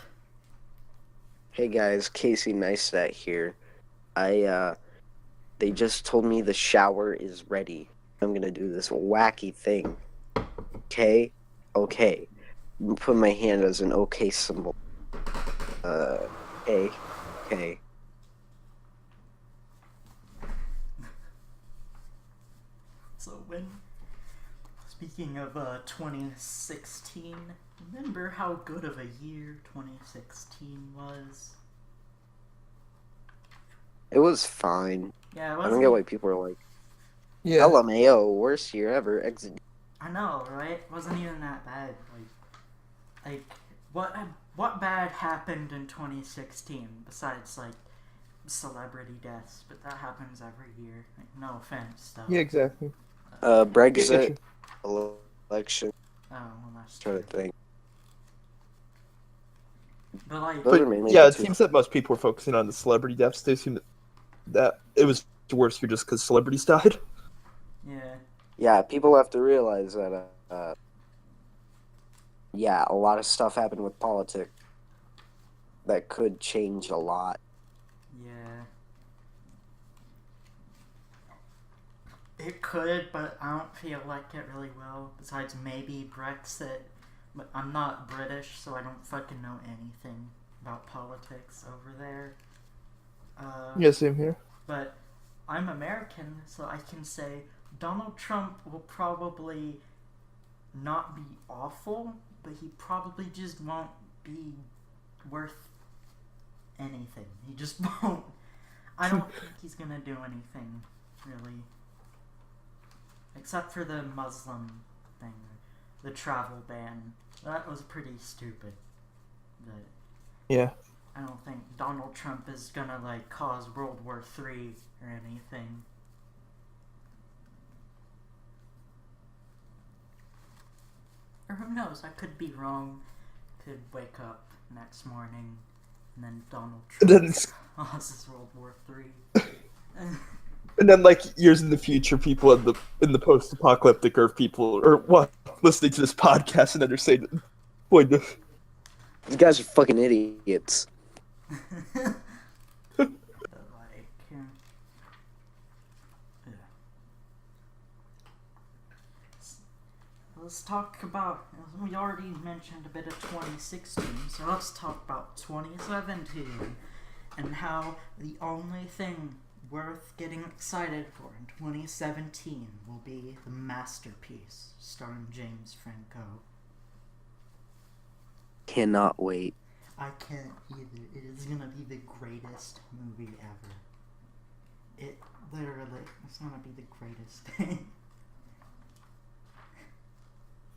Hey guys, Casey Neistat here. They just told me the shower is ready. I'm gonna do this wacky thing. Okay? Okay. I'm gonna put my hand as an okay symbol. Okay. Okay. So speaking of 2016, remember how good of a year 2016 was? It was fine. Yeah, it I wasn't. don't get why people are like, Yeah. LMAO, worst year ever. Exit. I know, right? It wasn't even that bad. Like what bad happened in 2016 besides like celebrity deaths? But that happens every year. Like, no offense, though. Yeah, exactly. Brexit, election. Oh, well, that's Trying true. to think. But like, Those are But mainly yeah, the it two. seems that most people were focusing on the celebrity deaths. They seem that it was worse here just because celebrities died. yeah, Yeah, people have to realize that. Yeah, a lot of stuff happened with politics that could change a lot. yeah. It could, but I don't feel like it really will. Besides maybe Brexit. But I'm not British, so I don't fucking know anything about politics over there. Yeah, same here. But I'm American, so I can say Donald Trump will probably not be awful, but he probably just won't be worth anything. He just won't. I don't think he's gonna do anything, really. Except for the Muslim thing, the travel ban. That was pretty stupid. But Yeah. I don't think Donald Trump is gonna like cause World War III or anything. Or who knows? I could be wrong. Could wake up next morning and then Donald And Trump then it's- causes World War III. And then, like years in the future, people in the post-apocalyptic Earth, people or what listening to this podcast, and then they're saying, "Boy, no." You guys are fucking idiots. Like, yeah. Let's talk about. We already mentioned a bit of 2016, so let's talk about 2017 and how the only thing worth getting excited for in 2017 will be the masterpiece starring James Franco. Cannot wait. I can't either. It is gonna be the greatest movie ever. It literally, it's gonna be the greatest thing.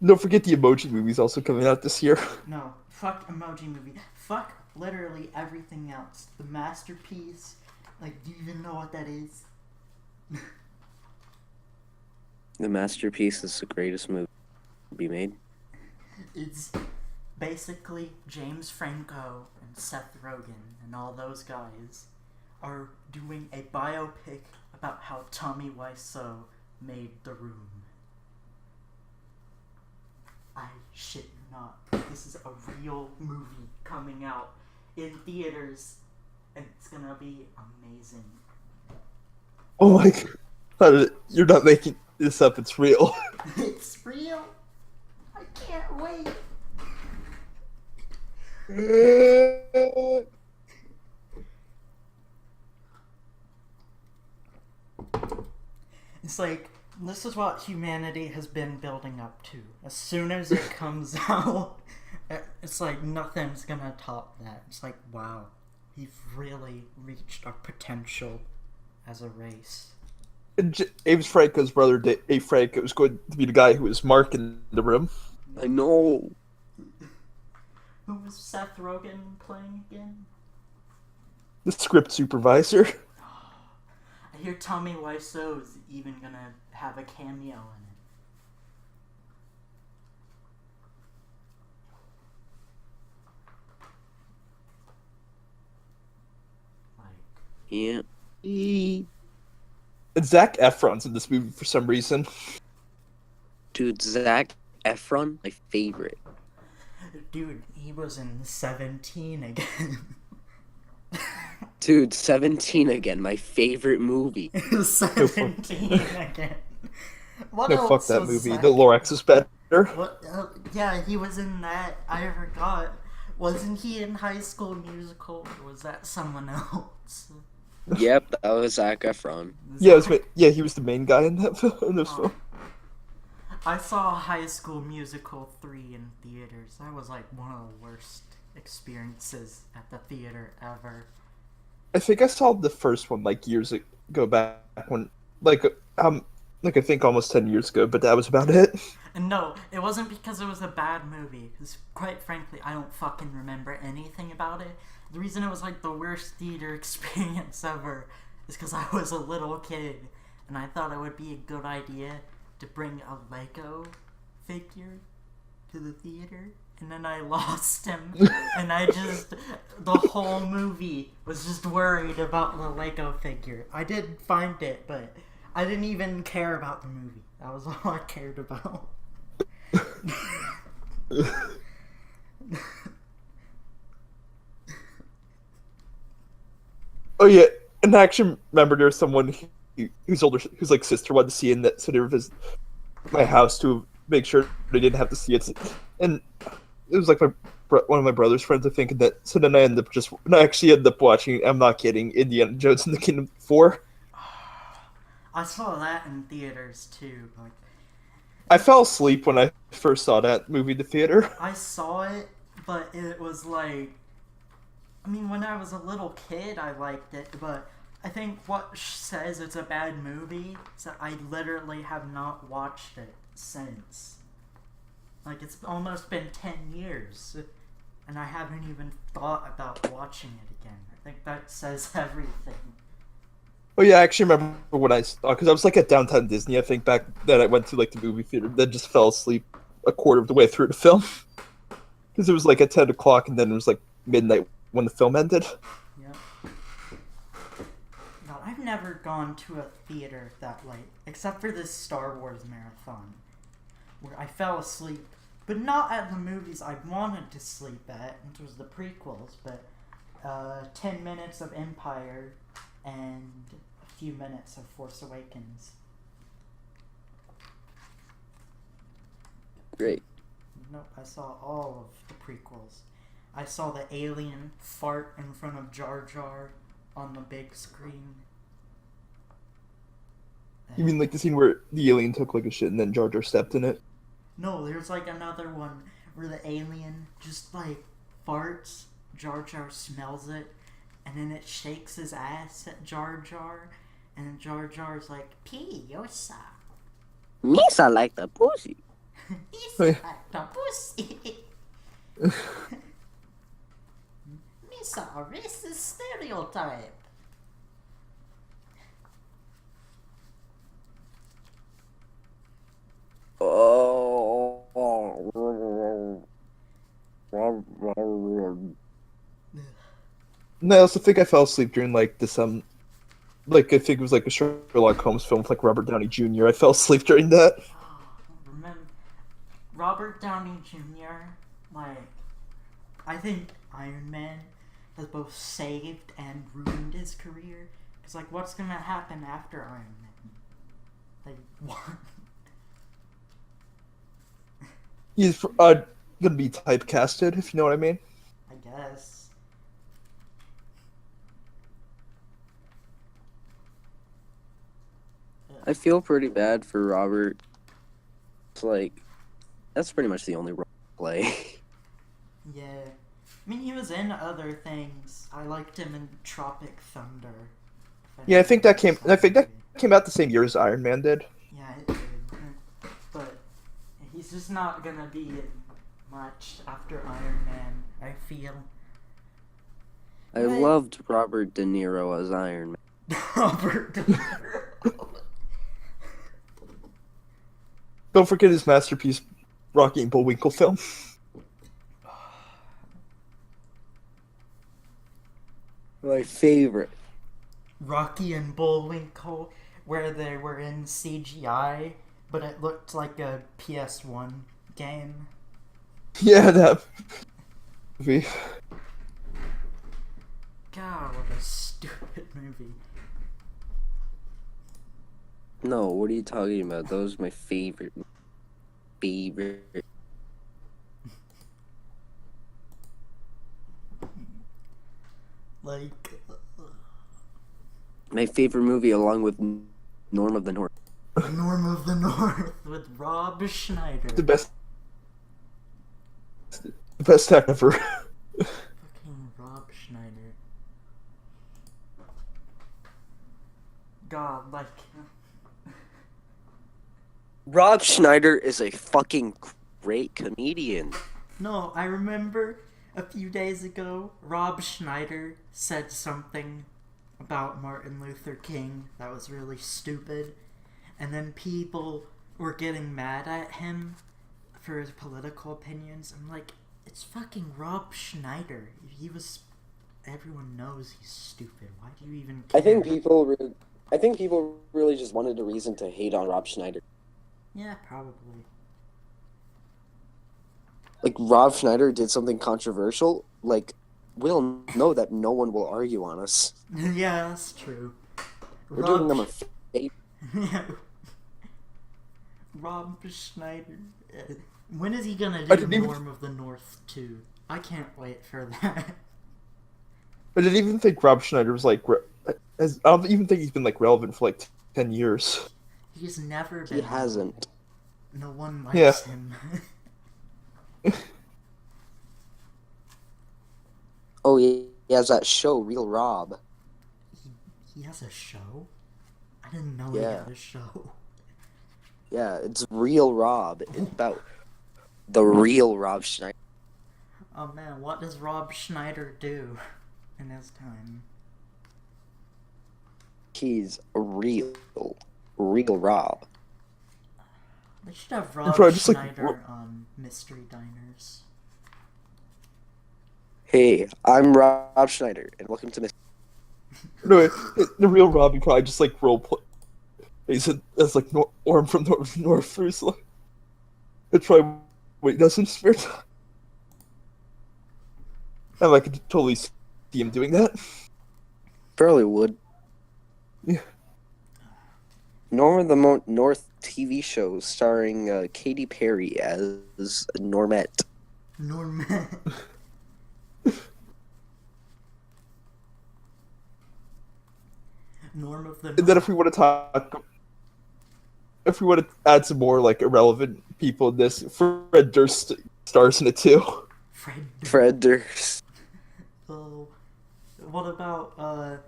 Don't forget the Emoji Movie's also coming out this year. No, fuck Emoji Movie. Fuck literally everything else. The masterpiece. Like, do you even know what that is? The masterpiece is the greatest movie to be made. It's basically James Franco and Seth Rogen and all those guys are doing a biopic about how Tommy Wiseau made The Room. I shit you not. This is a real movie coming out in theaters, and it's gonna be amazing. Oh my god, you're not making this up. It's real. It's real. I can't wait. It's like, this is what humanity has been building up to. As soon as it comes out, it's like nothing's gonna top that. It's like, wow, we've really reached our potential as a race. And James Franco's brother, Dave Franco, was going to be the guy who was Mark in The Room. I know. Who was Seth Rogen playing again? The script supervisor. I hear Tommy Wiseau's even gonna have a cameo in it. Yeah. And Zac Efron's in this movie for some reason. Dude, Zac Efron, my favorite. Dude, he was in 17 again. Dude, 17 again, my favorite movie. 17 again. What No, else fuck that was movie. Zac- The Lorax is better. What? Yeah, he was in that. I forgot. Wasn't he in High School Musical, or was that someone else? Yep, that was Zac Efron. Yeah, he was the main guy in that in this film. I saw High School Musical 3 in theaters. That was like one of the worst experiences at the theater ever. I think I saw the first one like years ago back when like I think almost 10 years ago, but that was about it. And no, it wasn't because it was a bad movie, because quite frankly, I don't fucking remember anything about it. The reason it was like the worst theater experience ever is because I was a little kid, and I thought it would be a good idea to bring a Lego figure to the theater, and then I lost him, and the whole movie was just worried about the Lego figure. I did find it, but I didn't even care about the movie. That was all I cared about. Oh yeah, and I actually remember there was someone whose like sister wanted to see it, and that so they were visiting my house to make sure they didn't have to see it, and it was like one of my brother's friends, I think, and that so then I actually ended up watching. I'm not kidding, Indiana Jones and the Kingdom 4. I saw that in theaters too. Like, I fell asleep when I first saw that movie in the theater. I saw it, but it was like, I mean, when I was a little kid, I liked it, but I think what says it's a bad movie is that I literally have not watched it since. Like, it's almost been 10 years, and I haven't even thought about watching it again. I think that says everything. Oh yeah, I actually remember when I saw, because I was like at Downtown Disney, I think, back then I went to like the movie theater, then just fell asleep a quarter of the way through the film. Because it was like at 10 o'clock, and then it was like midnight when the film ended. Yep. No, I've never gone to a theater that late, except for this Star Wars marathon, where I fell asleep, but not at the movies I wanted to sleep at, which was the prequels, but 10 minutes of Empire and a few minutes of Force Awakens. Great. Nope, I saw all of the prequels. I saw the alien fart in front of Jar Jar on the big screen. You mean like the scene where the alien took like a shit and then Jar Jar stepped in it? No, there's like another one where the alien just like farts, Jar Jar smells it, and then it shakes his ass at Jar Jar, and Jar Jar's like, "Pee, yosa." Misa like the pussy. He's like the pussy. Misa, a racist stereotype. Oh. And I also think I fell asleep during like this like I think it was like a Sherlock Holmes film with like Robert Downey Jr. I fell asleep during that. Remember Robert Downey Jr. Like, I think Iron Man has both saved and ruined his career. Cause like, what's gonna happen after Iron Man? Like, what? He's gonna be typecasted, if you know what I mean. I guess. I feel pretty bad for Robert. It's like, that's pretty much the only role I play. Yeah. I mean, he was in other things. I liked him in Tropic Thunder. Yeah, I think that came out the same year as Iron Man did. Yeah, it did. But he's He's just not gonna be in much after Iron Man, I feel. I loved Robert De Niro as Iron Man. Robert De Niro. Don't forget his masterpiece, Rocky and Bullwinkle film. My favorite. Rocky and Bullwinkle, where they were in CGI, but it looked like a PS1 game. Yeah, that movie. God, what a stupid movie. No, what are you talking about? Those are my favorite. Favorite. Like, My favorite movie, along with Norm of the North. Norm of the North with Rob Schneider. The best act ever. Fucking Rob Schneider. God, like... Rob Schneider is a fucking great comedian. No, I remember a few days ago, Rob Schneider said something about Martin Luther King that was really stupid, and then people were getting mad at him for his political opinions. I'm like, it's fucking Rob Schneider. He was... Everyone knows he's stupid. Why do you even care? I think people really just wanted a reason to hate on Rob Schneider. Yeah, probably. Like, Rob Schneider did something controversial. Like, we'll know that no one will argue on us. Yeah, that's true. We're doing them a favor. Yeah. Rob Schneider. When is he gonna do Norm of the North 2? I can't wait for that. I didn't even think Rob Schneider was like. I don't even think he's been like relevant for like 10 years. He's never been. He hasn't. No one likes him. Oh, he has that show, Real Rob. He has a show? I didn't know he Yeah. had a show. Yeah, it's Real Rob. It's about the real Rob Schneider. Oh man, what does Rob Schneider do in his time? He's a real Rob. They should have Rob probably just, like, Schneider on Mystery Diners. Hey, I'm Rob Schneider, and welcome to No, the real Rob, he probably just like role play. He's as like Orm from North Jerusalem. That's probably what he does in his spare time. And I could totally see him doing that. Probably would. Yeah. Norm of the North TV show starring Katy Perry as Normette. Normette. Norm of the North. And then if we want to add some more like irrelevant people in this, Fred Durst stars in it too. Fred Durst. Oh, what about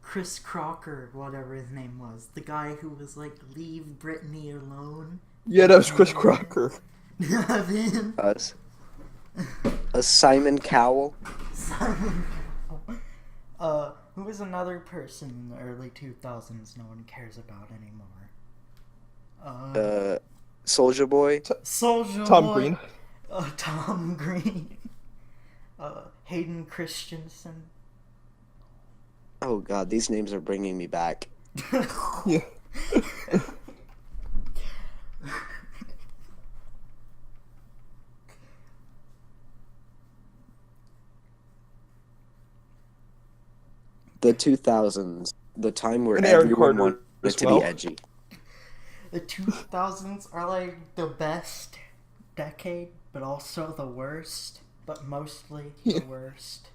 Chris Crocker, whatever his name was, the guy who was like, "Leave Britney alone." Yeah, that was Chris Crocker. Him. Us. Simon Cowell. Simon. Who was another person in the early 2000s no one cares about anymore? Soulja Boy. Soulja Tom Boy. Green. Tom Green. Hayden Christensen. Oh god, these names are bringing me back. Yeah. The 2000s, the time where And Aaron everyone Carter wanted as to well. be edgy. The 2000s are like the best decade, but also the worst, but mostly the worst.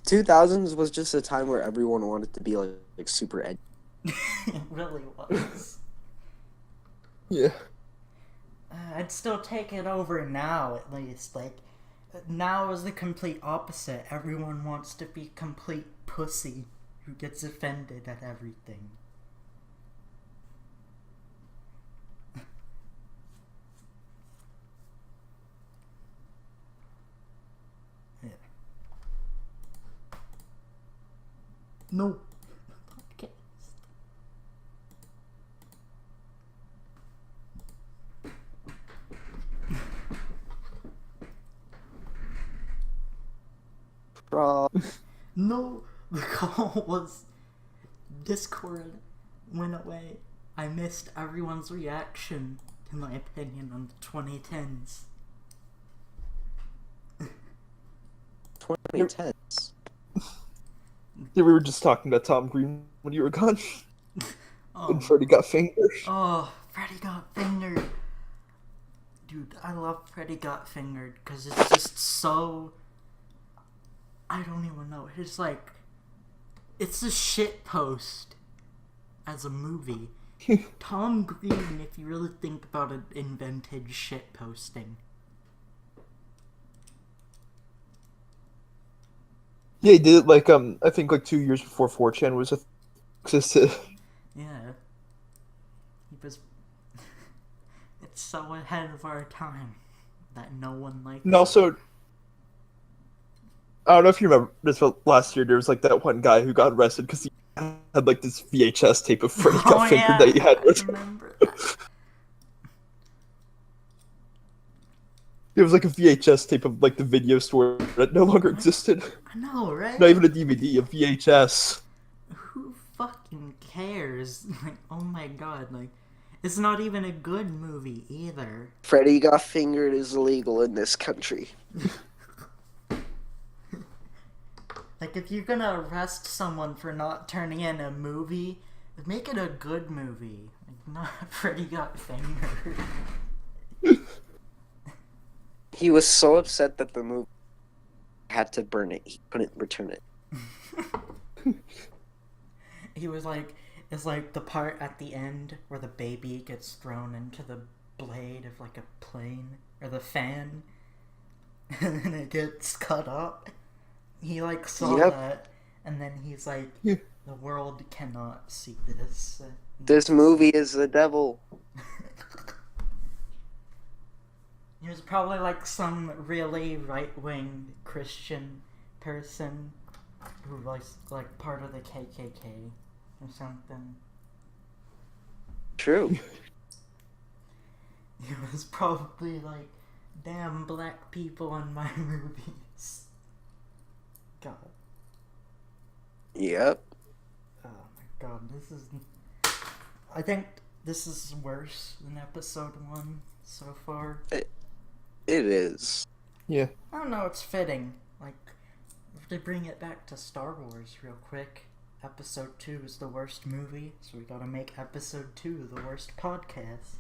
2000s was just a time where everyone wanted to be like super edgy. It really was. Yeah. I'd still take it over now, at least. Like, now is the complete opposite. Everyone wants to be complete pussy who gets offended at everything. No. Podcast. No, the call was Discord went away. I missed everyone's reaction to my opinion on the 2010s. 2010s. Yeah, we were just talking about Tom Green when you were gone. Oh, And Freddy got fingered. oh, Freddy got fingered. Dude, I love Freddy got fingered because it's just so. I don't even know. It's like. It's a shit post as a movie. Tom Green, if you really think about it, invented shit posting. Yeah, he did it like I think like 2 years before 4chan was existed. Yeah. He was. It's so ahead of our time that no one likes And also, I don't know if you remember this, but last year there was like that one guy who got arrested because he had like this VHS tape of Freddy got fingered that he had with I him. remember that. It was like a VHS tape of like the video store that no longer existed. I know, right? Not even a DVD, a VHS. Who fucking cares? Like, oh my god, like, it's not even a good movie either. Freddy got fingered is illegal in this country. Like, if you're gonna arrest someone for not turning in a movie, make it a good movie. Like, not Freddy got fingered. He was so upset that the movie had to burn it. He couldn't return it. He was like, it's like the part at the end where the baby gets thrown into the blade of like a plane or the fan, and then it gets cut up. He like saw that, and then he's like, Yeah. the world cannot see this. This movie is the devil. He was probably like some really right-wing Christian person who was like part of the KKK or something. True. He was probably like, damn black people in my movies. God. Yep. Oh my god, this is... I think this is worse than episode 1 so far. It is. Yeah. I don't know, it's fitting. Like, if they bring it back to Star Wars real quick, episode 2 is the worst movie, so we gotta make episode 2 the worst podcast.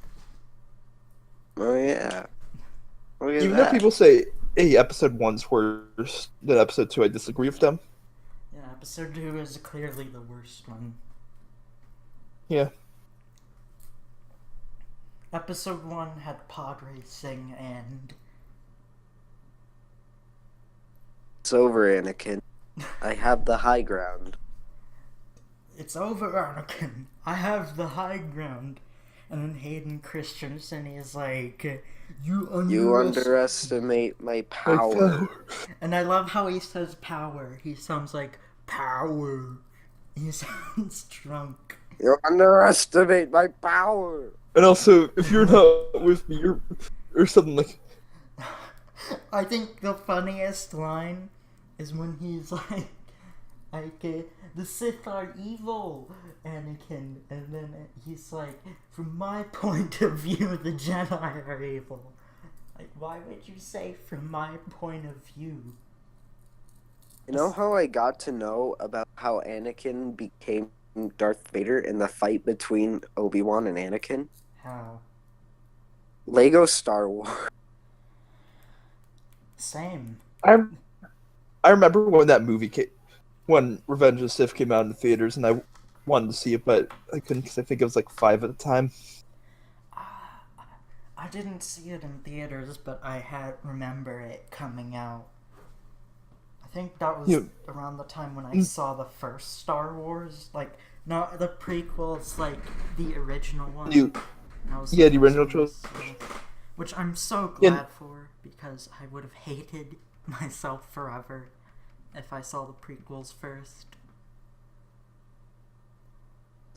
Oh yeah. Look at Even though that. people say, hey, episode 1's worse than episode 2, I disagree with them. Yeah, episode 2 is clearly the worst one. Yeah. Episode 1 had pod racing and... It's over, Anakin. I have the high ground. It's over, Anakin. I have the high ground. And then Hayden Christensen is like, you underestimate my power. And I love how he says power. He sounds like power. He sounds drunk. You underestimate my power. And also, if you're not with me, or something like... I think the funniest line is when he's like, the Sith are evil, Anakin, and then he's like, from my point of view, the Jedi are evil. Like, why would you say from my point of view? You know how I got to know about how Anakin became Darth Vader in the fight between Obi-Wan and Anakin? How? Lego Star Wars. Same. I remember when that movie came, when Revenge of the Sith came out in the theaters, and I wanted to see it, but I couldn't because I think it was like 5 at the time. I didn't see it in theaters, but I remember it coming out. I think that was around the time when I saw the first Star Wars, like, not the prequels, like, the original one. The original trilogy. Which I'm so glad for, because I would have hated myself forever if I saw the prequels first.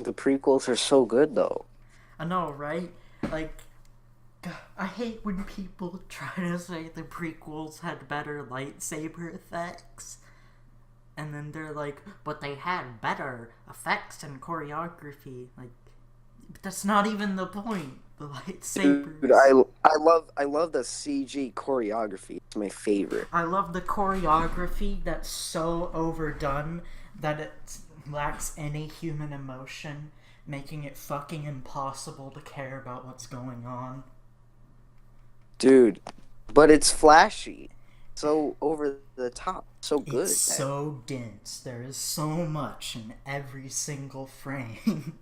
The prequels are so good, though. I know, right? Like, I hate when people try to say the prequels had better lightsaber effects. And then they're like, but they had better effects and choreography. Like, but that's not even the point. The lightsabers. Dude, I love the CG choreography. It's my favorite. I love the choreography that's so overdone that it lacks any human emotion, making it fucking impossible to care about what's going on. Dude, but it's flashy. So over the top. So good. It's so dense. There is so much in every single frame.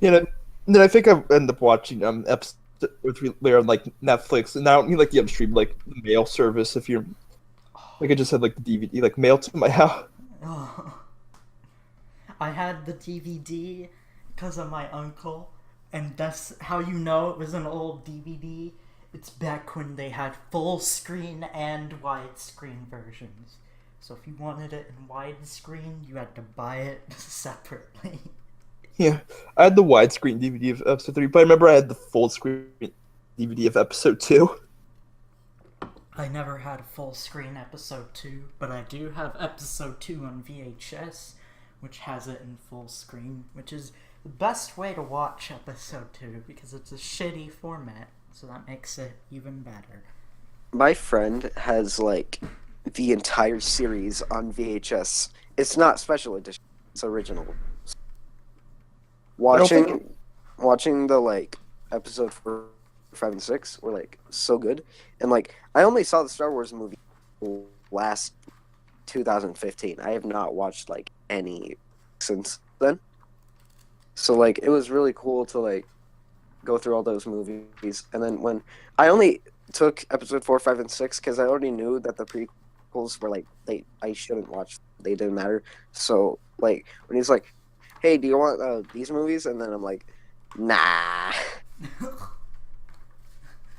You know, then I think I end up watching episode 3 later on like Netflix, and I don't mean like the upstream, like the mail service. If you're like, I just had like the DVD like mailed to my house. Oh. I had the DVD because of my uncle, and that's how you know it was an old DVD. It's back when they had full screen and widescreen versions. So if you wanted it in widescreen, you had to buy it separately. Yeah, I had the widescreen DVD of episode 3, but I remember I had the full screen DVD of episode 2. I never had a full screen episode 2, but I do have episode 2 on VHS, which has it in full screen, which is the best way to watch episode 2 because it's a shitty format, so that makes it even better. My friend has like the entire series on VHS. It's not special edition, it's original. Watching the like episode 4, 5, and 6 were like so good, and like I only saw the Star Wars movie last 2015. I have not watched like any since then. So like it was really cool to like go through all those movies, and then when I only took episode 4, 5, and 6 because I already knew that the prequels were like I shouldn't watch. They didn't matter. So like when he's like, "Hey, do you want these movies?" and then I'm like, "Nah."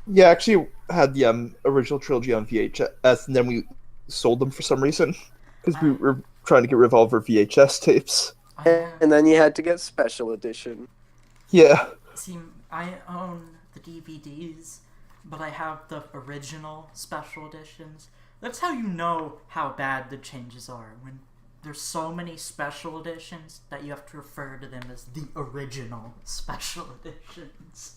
Yeah, I actually had the original trilogy on VHS, and then we sold them for some reason because we were trying to get rid of all of our VHS tapes. And then you had to get special edition. Yeah. See, I own the DVDs, but I have the original special editions. That's how you know how bad the changes are, when there's so many special editions that you have to refer to them as the original special editions.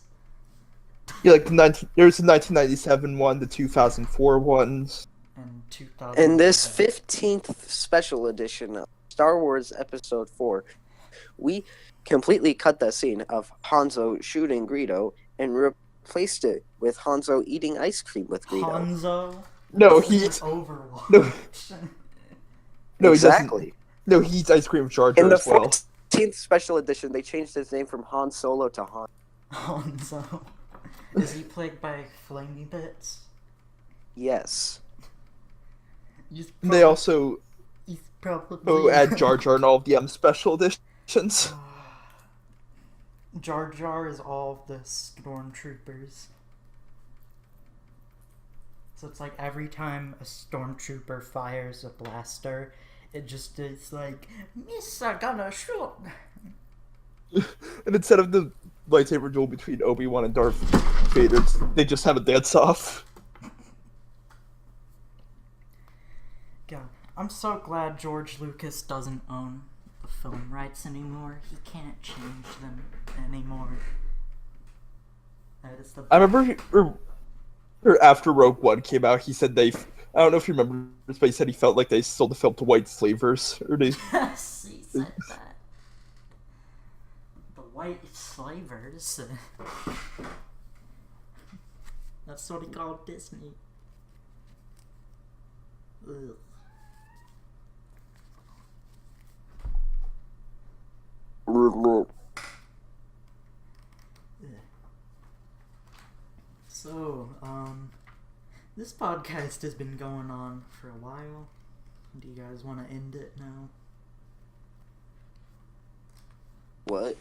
Yeah, like there's the 1997 one, the 2004 ones. And 2000. In this 15th special edition of Star Wars Episode 4, we completely cut the scene of Hanzo shooting Greedo and replaced it with Hanzo eating ice cream with Greedo. Hanzo? No, This he is Overwatch. no, Exactly. he doesn't. No, he eats ice cream with Jar Jar In the as well. 14th special edition, they changed his name from Han Solo to Han. Hanzo. Is he plagued by flamey bits? Yes. They also He's probably add Jar Jar in all of the special editions. Jar Jar is all of the stormtroopers. So it's like every time a stormtrooper fires a blaster, it just is like, Missa gonna shoot. And instead of the lightsaber duel between Obi-Wan and Darth Vader, they just have a dance-off. God, I'm so glad George Lucas doesn't own the film rights anymore. He can't change them anymore. That is the I remember or after Rogue One came out, he said I don't know if you remember this, but he said he felt like they sold the film to white slavers. Or they... Yes, he said that. The white slavers. That's what he called Disney. Ugh. So, this podcast has been going on for a while. Do you guys want to end it now? What?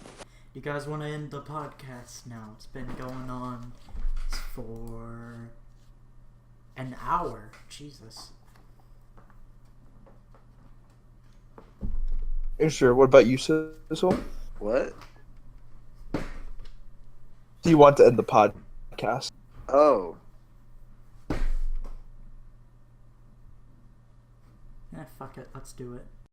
You guys want to end the podcast now? It's been going on for an hour. Jesus. Sure. What about you, Sizzle? What? Do you want to end the podcast? Oh. Fuck it, let's do it.